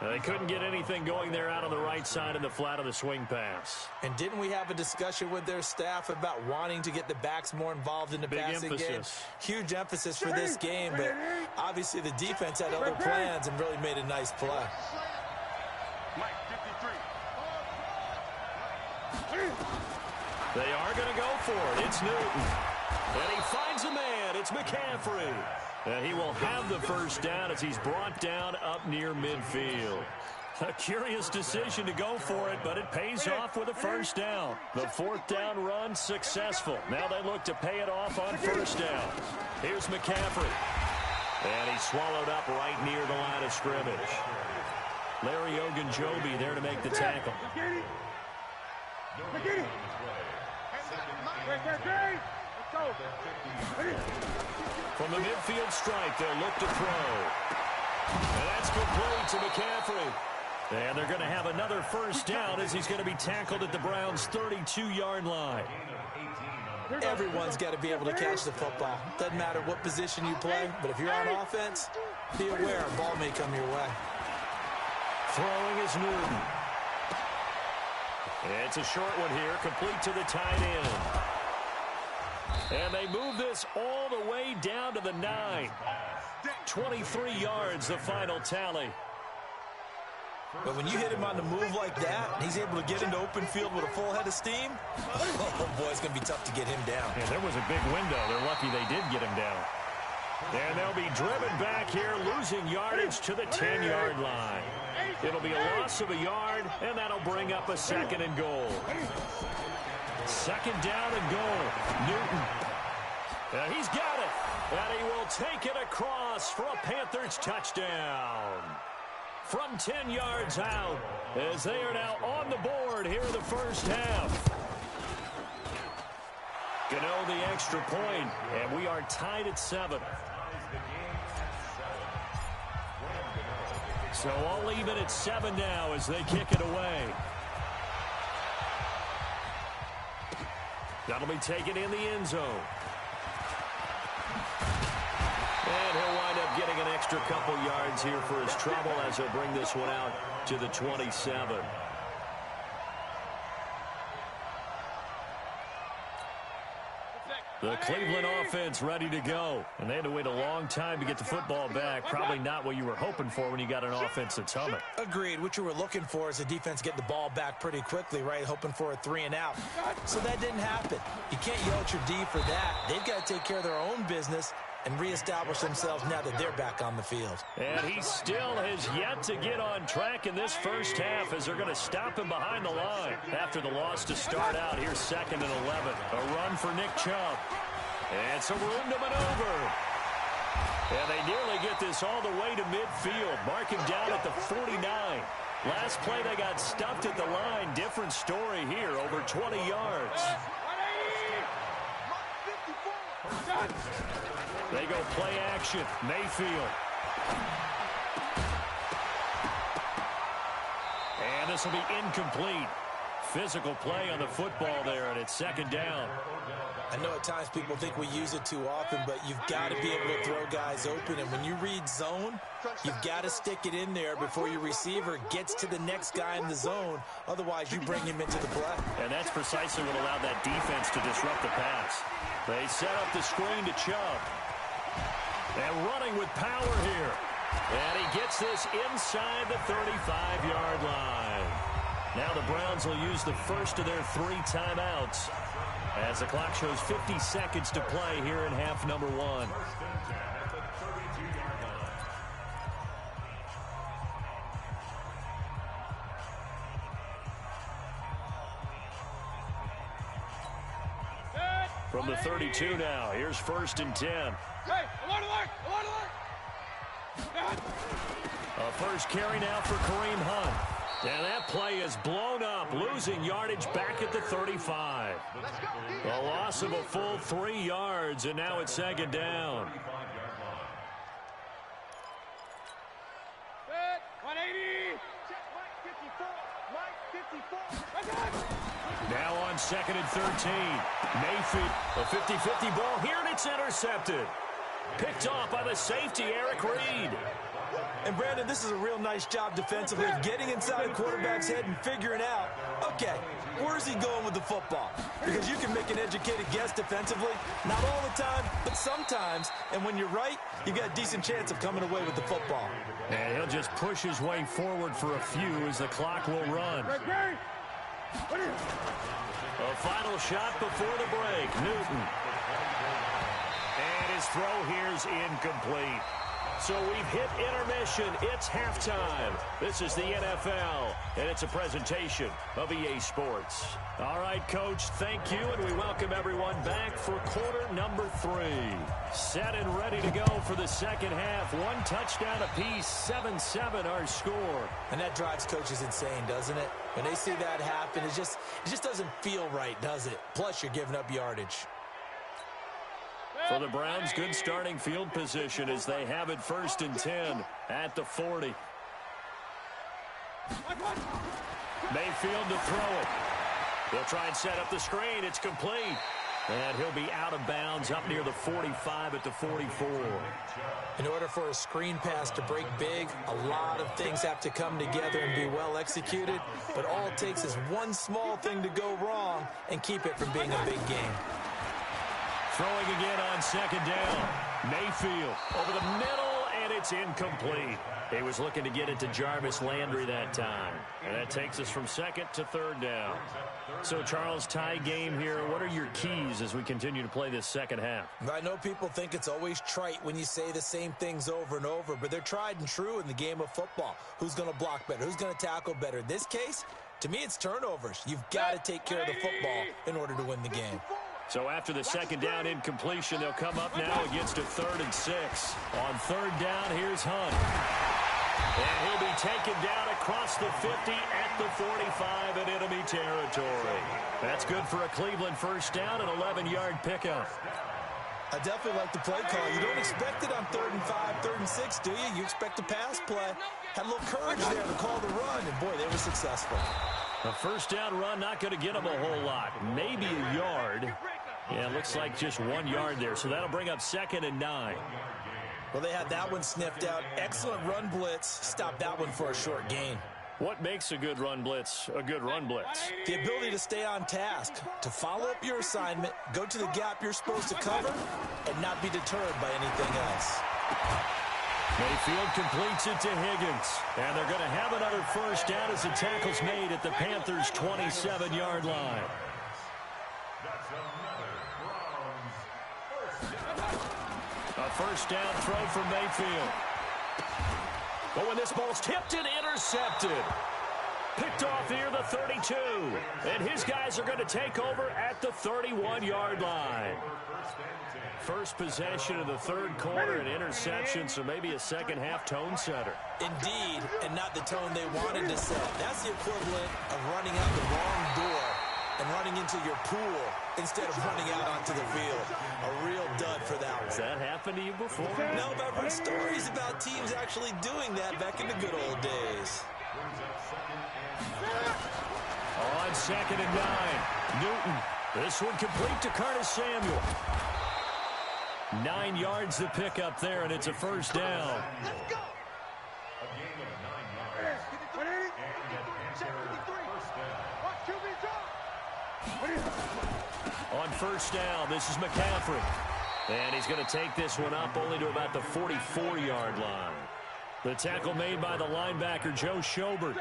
They couldn't get anything going there out on the right side in the flat of the swing pass. And didn't we have a discussion with their staff about wanting to get the backs more involved in the passing game? Huge emphasis for this game, but obviously the defense had other plans and really made a nice play. Mike, 53. They are going to go for it. It's Newton. And he finds a man. It's McCaffrey. And he will have the first down as he's brought down up near midfield. A curious decision to go for it, but it pays off with a first down. The 4th down run successful. Now they look to pay it off on first down. Here's McCaffrey. And he's swallowed up right near the line of scrimmage. Larry Ogunjobi there to make the tackle. From the midfield stripe, they'll look to throw. And that's complete to McCaffrey. And they're going to have another first down as he's going to be tackled at the Browns' 32-yard line. Everyone's got to be able to catch the football. Doesn't matter what position you play, but if you're on offense, be aware a ball may come your way. Throwing is Newton. It's a short one here, complete to the tight end. And they move this all the way down to the 9. 23 yards, the final tally. But when you hit him on the move like that, and he's able to get into open field with a full head of steam, oh boy, it's going to be tough to get him down. Yeah, there was a big window. They're lucky they did get him down. And they'll be driven back here, losing yardage to the 10-yard line. It'll be a loss of a yard, and that'll bring up a 2nd and goal. 2nd down and goal. Newton. He's got it. And he will take it across for a Panthers touchdown. From 10 yards out, as they are now on the board here in the first half. Gano the extra point, and we are tied at 7. So all even at 7 now as they kick it away. That'll be taken in the end zone. And he'll wind up getting an extra couple yards here for his trouble as he'll bring this one out to the 27. The Cleveland offense ready to go. And they had to wait a long time to get the football back. Probably not what you were hoping for when you got an offense that's humming. Agreed. What you were looking for is the defense get the ball back pretty quickly, right? Hoping for a 3 and out. So that didn't happen. You can't yell at your D for that. They've got to take care of their own business and reestablish themselves now that they're back on the field. And he still has yet to get on track in this first half as they're going to stop him behind the line. After the loss to start out, here's 2nd and 11. A run for Nick Chubb. And some room to maneuver. And they nearly get this all the way to midfield. Mark him down at the 49. Last play they got stuffed at the line. Different story here, over 20 yards. They go play action. Mayfield. And this will be incomplete. Physical play on the football there, and it's 2nd down. I know at times people think we use it too often, but you've got to be able to throw guys open. And when you read zone, you've got to stick it in there before your receiver gets to the next guy in the zone. Otherwise, you bring him into the play. And that's precisely what allowed that defense to disrupt the pass. They set up the screen to Chubb. And running with power here. And he gets this inside the 35-yard line. Now the Browns will use the first of their 3 timeouts as the clock shows 50 seconds to play here in half number 1. From the 32 now, here's 1st and 10. Hey, alert! A first carry now for Kareem Hunt. And that play is blown up, losing yardage back at the 35. A loss of a full 3 yards, and now it's second down. 180. Now on 2nd and 13. Mayfield, a 50-50 ball here, and it's intercepted. Picked off by the safety, Eric Reed. And, Brandon, this is a real nice job defensively of getting inside a quarterback's head and figuring out, okay, where's he going with the football? Because you can make an educated guess defensively, not all the time, but sometimes. And when you're right, you've got a decent chance of coming away with the football. And he'll just push his way forward for a few as the clock will run. A final shot before the break. Newton. And his throw here's incomplete. So we've hit intermission. It's halftime. This is the NFL, and it's a presentation of EA Sports. All right, Coach, thank you, and we welcome everyone back for quarter number 3. Set and ready to go for the second half. 1 touchdown apiece, 7-7 our score. And that drives coaches insane, doesn't it? When they see that happen, it just doesn't feel right, does it? Plus, you're giving up yardage. For the Browns, good starting field position as they have it 1st and 10 at the 40. Mayfield to throw it. They'll try and set up the screen. It's complete. And he'll be out of bounds up near the 45 at the 44. In order for a screen pass to break big, a lot of things have to come together and be well executed. But all it takes is one small thing to go wrong and keep it from being a big game. Throwing again on 2nd down. Mayfield over the middle, and it's incomplete. He was looking to get it to Jarvis Landry that time. And that takes us from 2nd to 3rd down. So, Charles, tie game here. What are your keys as we continue to play this second half? I know people think it's always trite when you say the same things over and over, but they're tried and true in the game of football. Who's going to block better? Who's going to tackle better? In this case, to me, it's turnovers. You've got to take care of the football in order to win the game. So after the 2nd down incompletion, they'll come up now against a 3rd and 6. On 3rd down, here's Hunt. And he'll be taken down across the 50 at the 45 in enemy territory. That's good for a Cleveland 1st down, an 11-yard pickup. I definitely like the play call. You don't expect it on 3rd and 5, 3rd and 6, do you? You expect a pass play. Had a little courage there to call the run, and boy, they were successful. A 1st down run, not going to get them a whole lot. Maybe a yard. Yeah, it looks like just 1 yard there, so that'll bring up 2nd and 9. Well, they had that one sniffed out. Excellent run blitz. Stop that one for a short gain. What makes a good run blitz a good run blitz? The ability to stay on task, to follow up your assignment, go to the gap you're supposed to cover, and not be deterred by anything else. Mayfield completes it to Higgins. And they're going to have another 1st down as the tackle's made at the Panthers' 27-yard line. A 1st down throw for Mayfield. But when this ball's tipped and intercepted. Picked off here the 32. And his guys are going to take over at the 31-yard line. First possession of the 3rd quarter, an interception, so maybe a second half tone setter. Indeed, and not the tone they wanted to set. That's the equivalent of running out the wrong door and running into your pool instead of running out onto the field. A real dud for that one. Has that happened to you before? No, but I've heard stories about teams actually doing that back in the good old days. On 2nd and 9, Newton. This one complete to Curtis Samuel. 9 yards to pick up there, and it's a 1st down. Let's go. A game of 9 yards. 183. On 1st down, this is McCaffrey. And he's going to take this one up only to about the 44-yard line. The tackle made by the linebacker, Joe Schobert.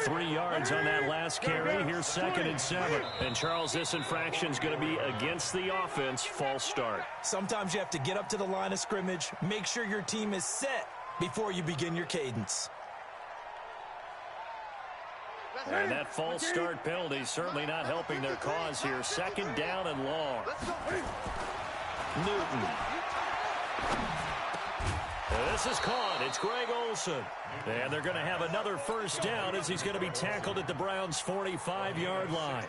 3 yards on that last carry. Here's 2nd and 7. And, Charles, this infraction's going to be against the offense. False start. Sometimes you have to get up to the line of scrimmage, make sure your team is set before you begin your cadence. And that false start penalty is certainly not helping their cause here. 2nd down and long. Newton. This is caught. It's Greg Olsen. And they're going to have another first down as he's going to be tackled at the Browns' 45-yard line.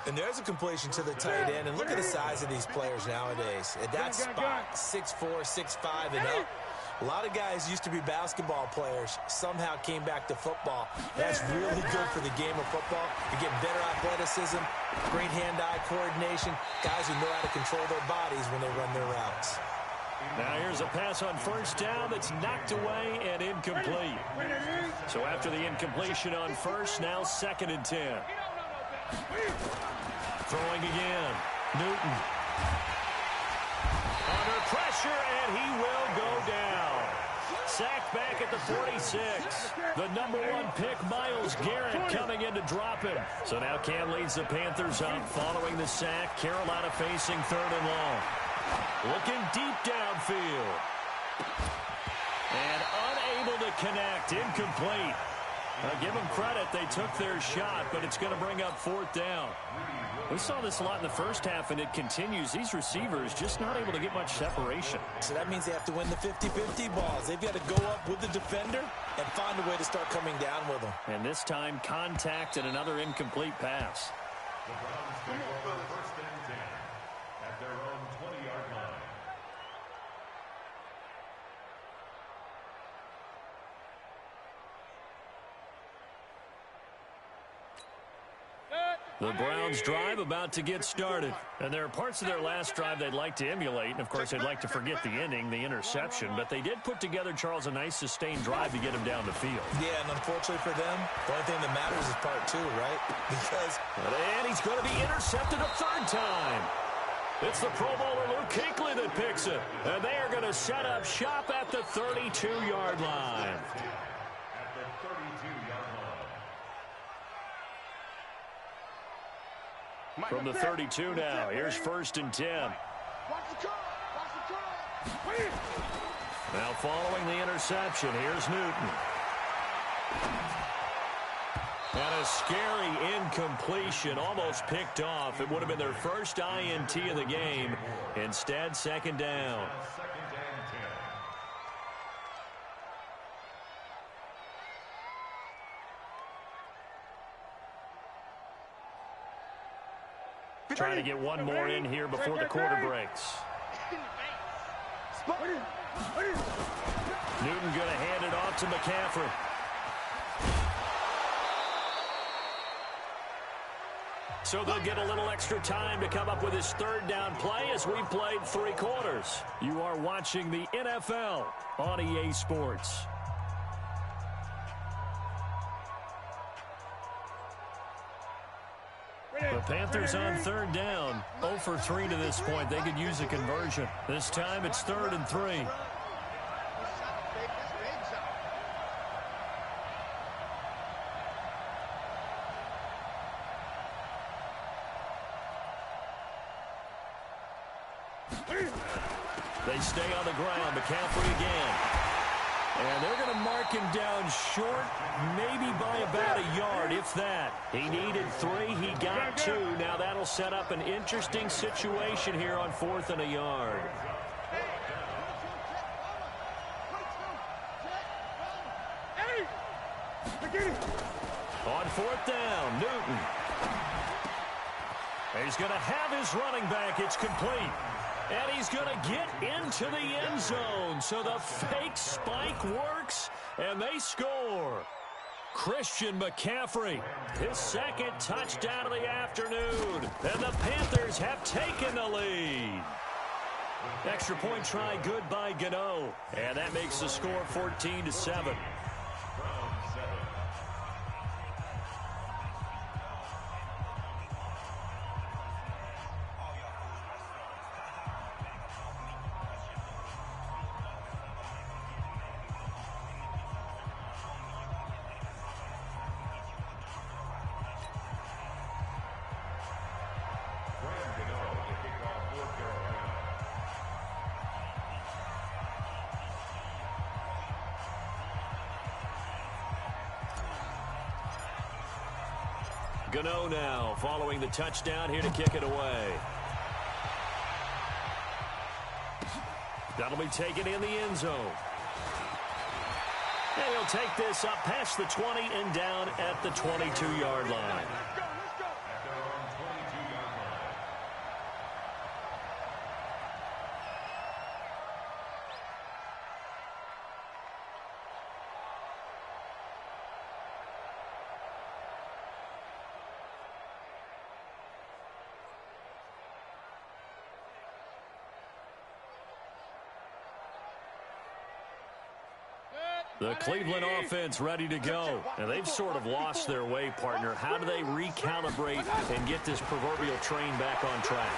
And there's a completion to the tight end. And look at the size of these players nowadays. At that spot, 6'4", 6'5", and up. A lot of guys used to be basketball players, somehow came back to football. That's really good for the game of football. You're getting better athleticism, great hand-eye coordination, guys who know how to control their bodies when they run their routes. Now here's a pass on first down that's knocked away and incomplete. So after the incompletion on first, now 2nd and 10. Throwing again. Newton. Under pressure, and he will go down. Sacked back at the 46. The #1 pick, Myles Garrett, coming in to drop him. So now Cam leads the Panthers up following the sack. Carolina facing 3rd and long. Looking deep downfield. And unable to connect. Incomplete. Give them credit. They took their shot, but it's going to bring up 4th down. We saw this a lot in the first half, and it continues. These receivers just not able to get much separation. So that means they have to win the 50-50 balls. They've got to go up with the defender and find a way to start coming down with them. And this time, contact and another incomplete pass. The Browns take over 1st and 10 at their own 20-yard line. The Browns drive about to get started. And there are parts of their last drive they'd like to emulate. And, of course, they'd like to forget the ending, the interception. But they did put together, Charles, a nice sustained drive to get him down the field. Yeah, and unfortunately for them, the only thing that matters is part 2, right? Because... And he's going to be intercepted a 3rd time. It's the Pro Bowler Luke Kuechly that picks it. And they are going to set up shop at the 32-yard line. From the 32 now, here's 1st and 10. Now following the interception, here's Newton. And a scary incompletion, almost picked off. It would have been their first INT of the game. Instead, 2nd down. Trying to get one more in here before the quarter breaks. Newton going to hand it off to McCaffrey. So they'll get a little extra time to come up with his 3rd down play as we played 3 quarters. You are watching the NFL on EA Sports. The Panthers on 3rd down. 0 for 3 to this point. They could use a conversion. This time it's 3rd and 3. They stay on the ground. McCaffrey again. And they're going to mark him down short, maybe by about a yard, if that. He needed 3. He got 2. Now that'll set up an interesting situation here on 4th and a yard. On 4th down, Newton. He's going to have his running back. It's complete. And he's going to get into the end zone. So the fake spike works, and they score. Christian McCaffrey, his 2nd touchdown of the afternoon. And the Panthers have taken the lead. Extra point try good by Gano. And that makes the score 14-7. Gano now following the touchdown here to kick it away. That'll be taken in the end zone. And he'll take this up past the 20 and down at the 22-yard line. The Cleveland offense ready to go. And they've sort of lost their way, partner. How do they recalibrate and get this proverbial train back on track?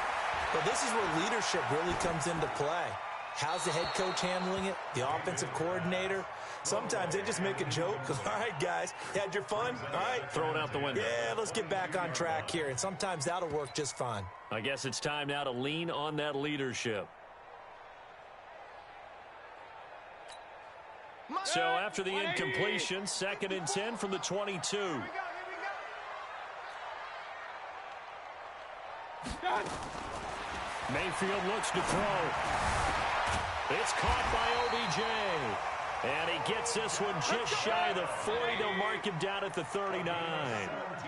Well, this is where leadership really comes into play. How's the head coach handling it? The offensive coordinator? Sometimes they just make a joke. All right, guys, you had your fun? All right. Throw it out the window. Yeah, let's get back on track here. And sometimes that'll work just fine. I guess it's time now to lean on that leadership. So after the incompletion, 2nd and 10 from the 22. Mayfield looks to throw. It's caught by OBJ. And he gets this one just shy of the 40. They'll mark him down at the 39.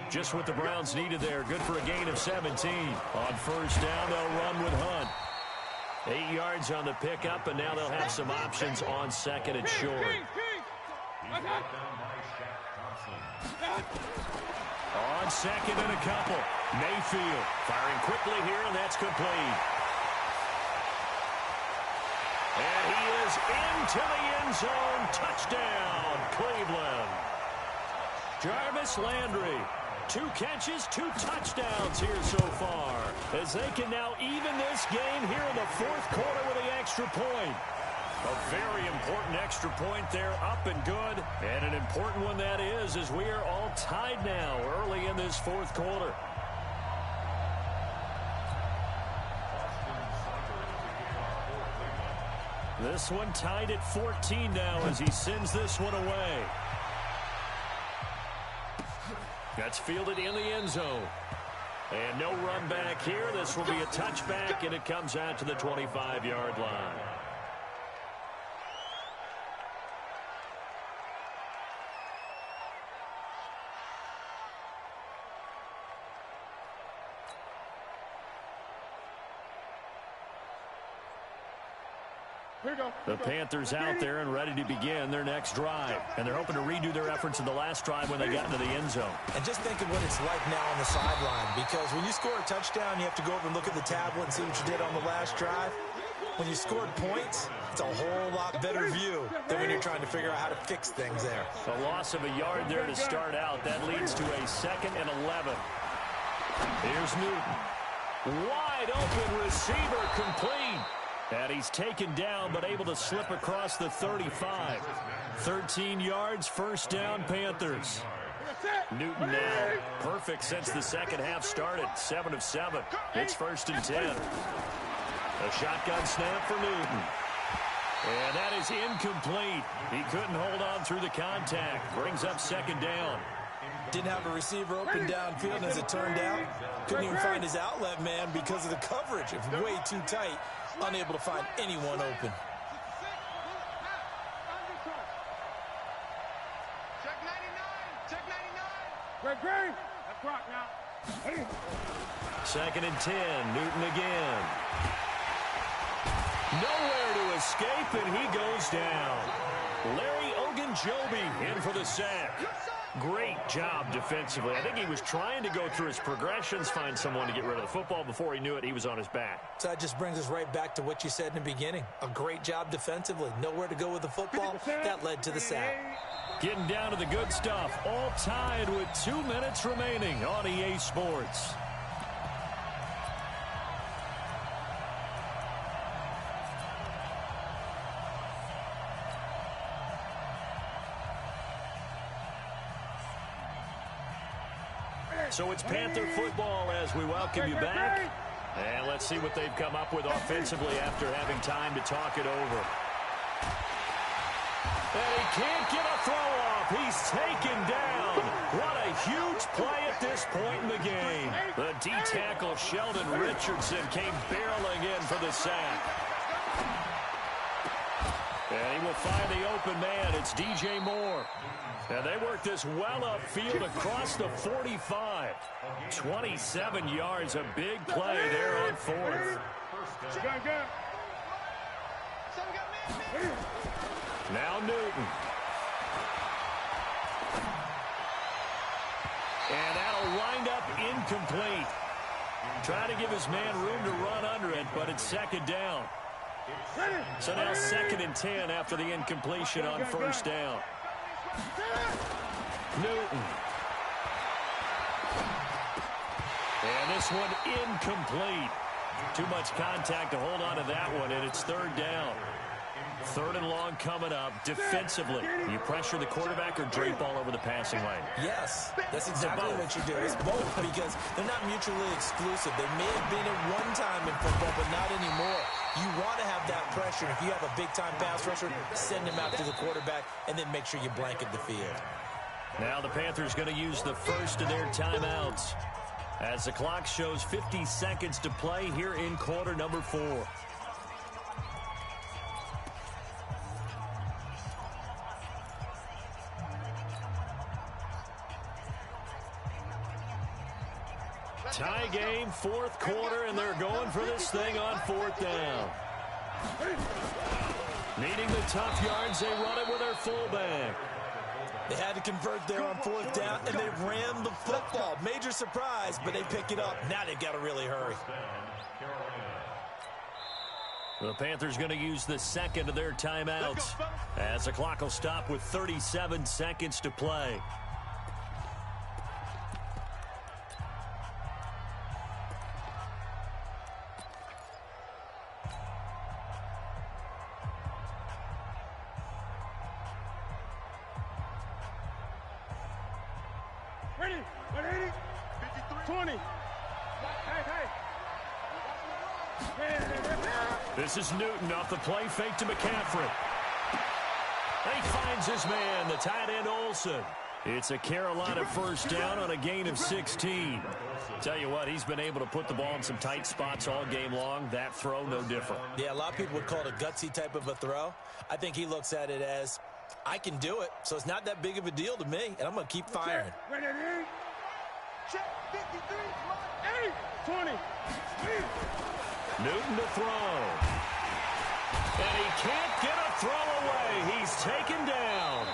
Just what the Browns needed there. Good for a gain of 17. On first down, they'll run with Hunt. 8 yards on the pickup, and now they'll have some options on 2nd and short. On 2nd and a couple. Mayfield firing quickly here, and that's complete. And he is into the end zone. Touchdown, Cleveland. Jarvis Landry. 2 catches, 2 touchdowns here so far, as they can now even this game here in the 4th quarter with the extra point. A very important extra point there, up and good, and an important one that is, as we are all tied now early in this 4th quarter. This one tied at 14 now as he sends this one away. That's fielded in the end zone. And no run back here. This will be a touchback, and it comes out to the 25-yard line. The Panthers out there and ready to begin their next drive. And they're hoping to redo their efforts in the last drive when they got into the end zone. And just think of what it's like now on the sideline, because when you score a touchdown, you have to go over and look at the tablet and see what you did on the last drive. When you scored points, it's a whole lot better view than when you're trying to figure out how to fix things there. A loss of a yard there to start out. That leads to a 2nd and 11. Here's Newton. Wide open receiver, complete. And he's taken down, but able to slip across the 35. 13 yards, first down, Panthers. Newton now perfect since the second half started. 7 of 7. It's 1st and 10. A shotgun snap for Newton. And that is incomplete. He couldn't hold on through the contact. Brings up 2nd down. Didn't have a receiver open downfield, and as it turned out, couldn't even find his outlet man because of the coverage. It's way too tight. Unable to find anyone open. Check 99. Check 99. Great. That's rock now. 2nd and 10. Newton again. Nowhere to escape, and he goes down. Larry Ogunjobi in for the sack. Great job defensively. I think he was trying to go through his progressions, find someone to get rid of the football. Before he knew it, he was on his back. So that just brings us right back to what you said in the beginning. A great job defensively. Nowhere to go with the football. That led to the sack. Getting down to the good stuff. All tied with 2 minutes remaining on EA Sports. So it's Panther football as we welcome you back. And let's see what they've come up with offensively after having time to talk it over. And he can't get a throw off. He's taken down. What a huge play at this point in the game. The D-tackle Sheldon Richardson came barreling in for the sack. And he will find the open man. It's DJ Moore. And they work this well upfield across the 45. 27 yards, a big play there on fourth. Now Newton. And that'll wind up incomplete. Trying to give his man room to run under it, but it's second down. So now 2nd and 10 after the incompletion on first down. Newton. And this one incomplete. Too much contact to hold on to that one, and it's 3rd down. 3rd and long coming up. Defensively, you pressure the quarterback or drape all over the passing lane? Yes, that's exactly what you do. It's both because they're not mutually exclusive. They may have been at one time in football, but not anymore. You want to have that pressure. If you have a big-time pass rusher, send him out to the quarterback, and then make sure you blanket the field. Now the Panthers going to use the first of their timeouts as the clock shows 50 seconds to play here in quarter number 4. Tie game, 4th quarter, and they're going for this thing on 4th down. Needing the tough yards, they run it with their fullback. They had to convert there on 4th down, and they ran the football. Major surprise, but they pick it up. Now they've got to really hurry. The Panthers going to use the second of their timeouts as the clock will stop with 37 seconds to play. Ready? 180? 20. This is Newton off the play fake to McCaffrey. And he finds his man, the tight end Olsen. It's a Carolina first down on a gain of 16. Tell you what, he's been able to put the ball in some tight spots all game long. That throw, no different. Yeah, a lot of people would call it a gutsy type of a throw. I think he looks at it as, I can do it, so it's not that big of a deal to me, and I'm going to keep firing. Check 53, 20. Newton to throw. And he can't get a throw away. He's taken down.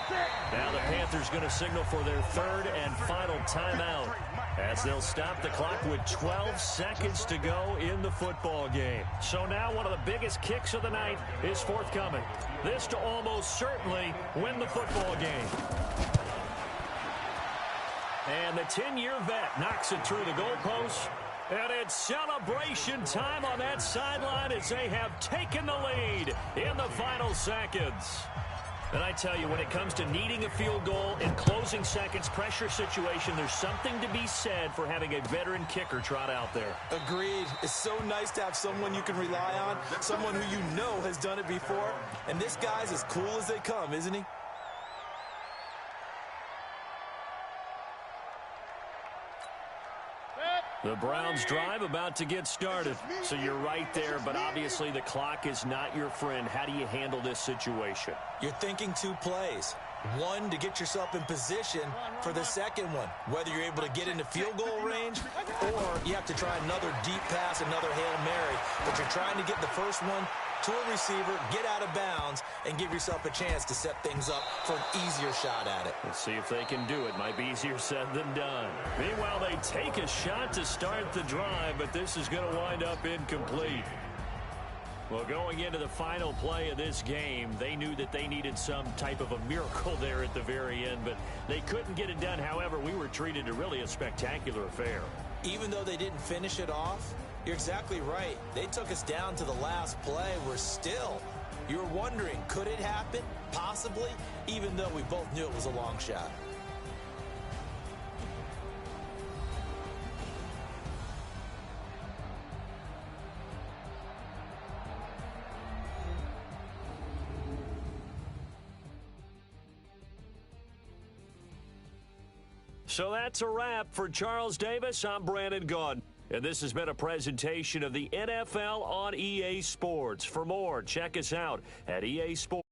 Now the Panthers going to signal for their 3rd and final timeout as they'll stop the clock with 12 seconds to go in the football game. So now one of the biggest kicks of the night is forthcoming. This to almost certainly win the football game. And the 10-year vet knocks it through the goalpost. And it's celebration time on that sideline as they have taken the lead in the final seconds. And I tell you, when it comes to needing a field goal in closing seconds, pressure situation, there's something to be said for having a veteran kicker trot out there. Agreed. It's so nice to have someone you can rely on, someone who you know has done it before. And this guy's as cool as they come, isn't he? The Browns drive about to get started. So you're right there, but obviously the clock is not your friend. How do you handle this situation? You're thinking 2 plays. One, to get yourself in position for the second one, whether you're able to get into field goal range or you have to try another deep pass, another Hail Mary. But you're trying to get the first one to a receiver, get out of bounds, and give yourself a chance to set things up for an easier shot at it. Let's see if they can do it. Might be easier said than done. Meanwhile, they take a shot to start the drive, but this is going to wind up incomplete. Well, going into the final play of this game, they knew that they needed some type of a miracle there at the very end, but they couldn't get it done. However, we were treated to really a spectacular affair. Even though they didn't finish it off, you're exactly right. They took us down to the last play. We're still, you're wondering, could it happen? Possibly, even though we both knew it was a long shot. So that's a wrap for Charles Davis. I'm Brandon Gaudin. And this has been a presentation of the NFL on EA Sports. For more, check us out at EA Sports.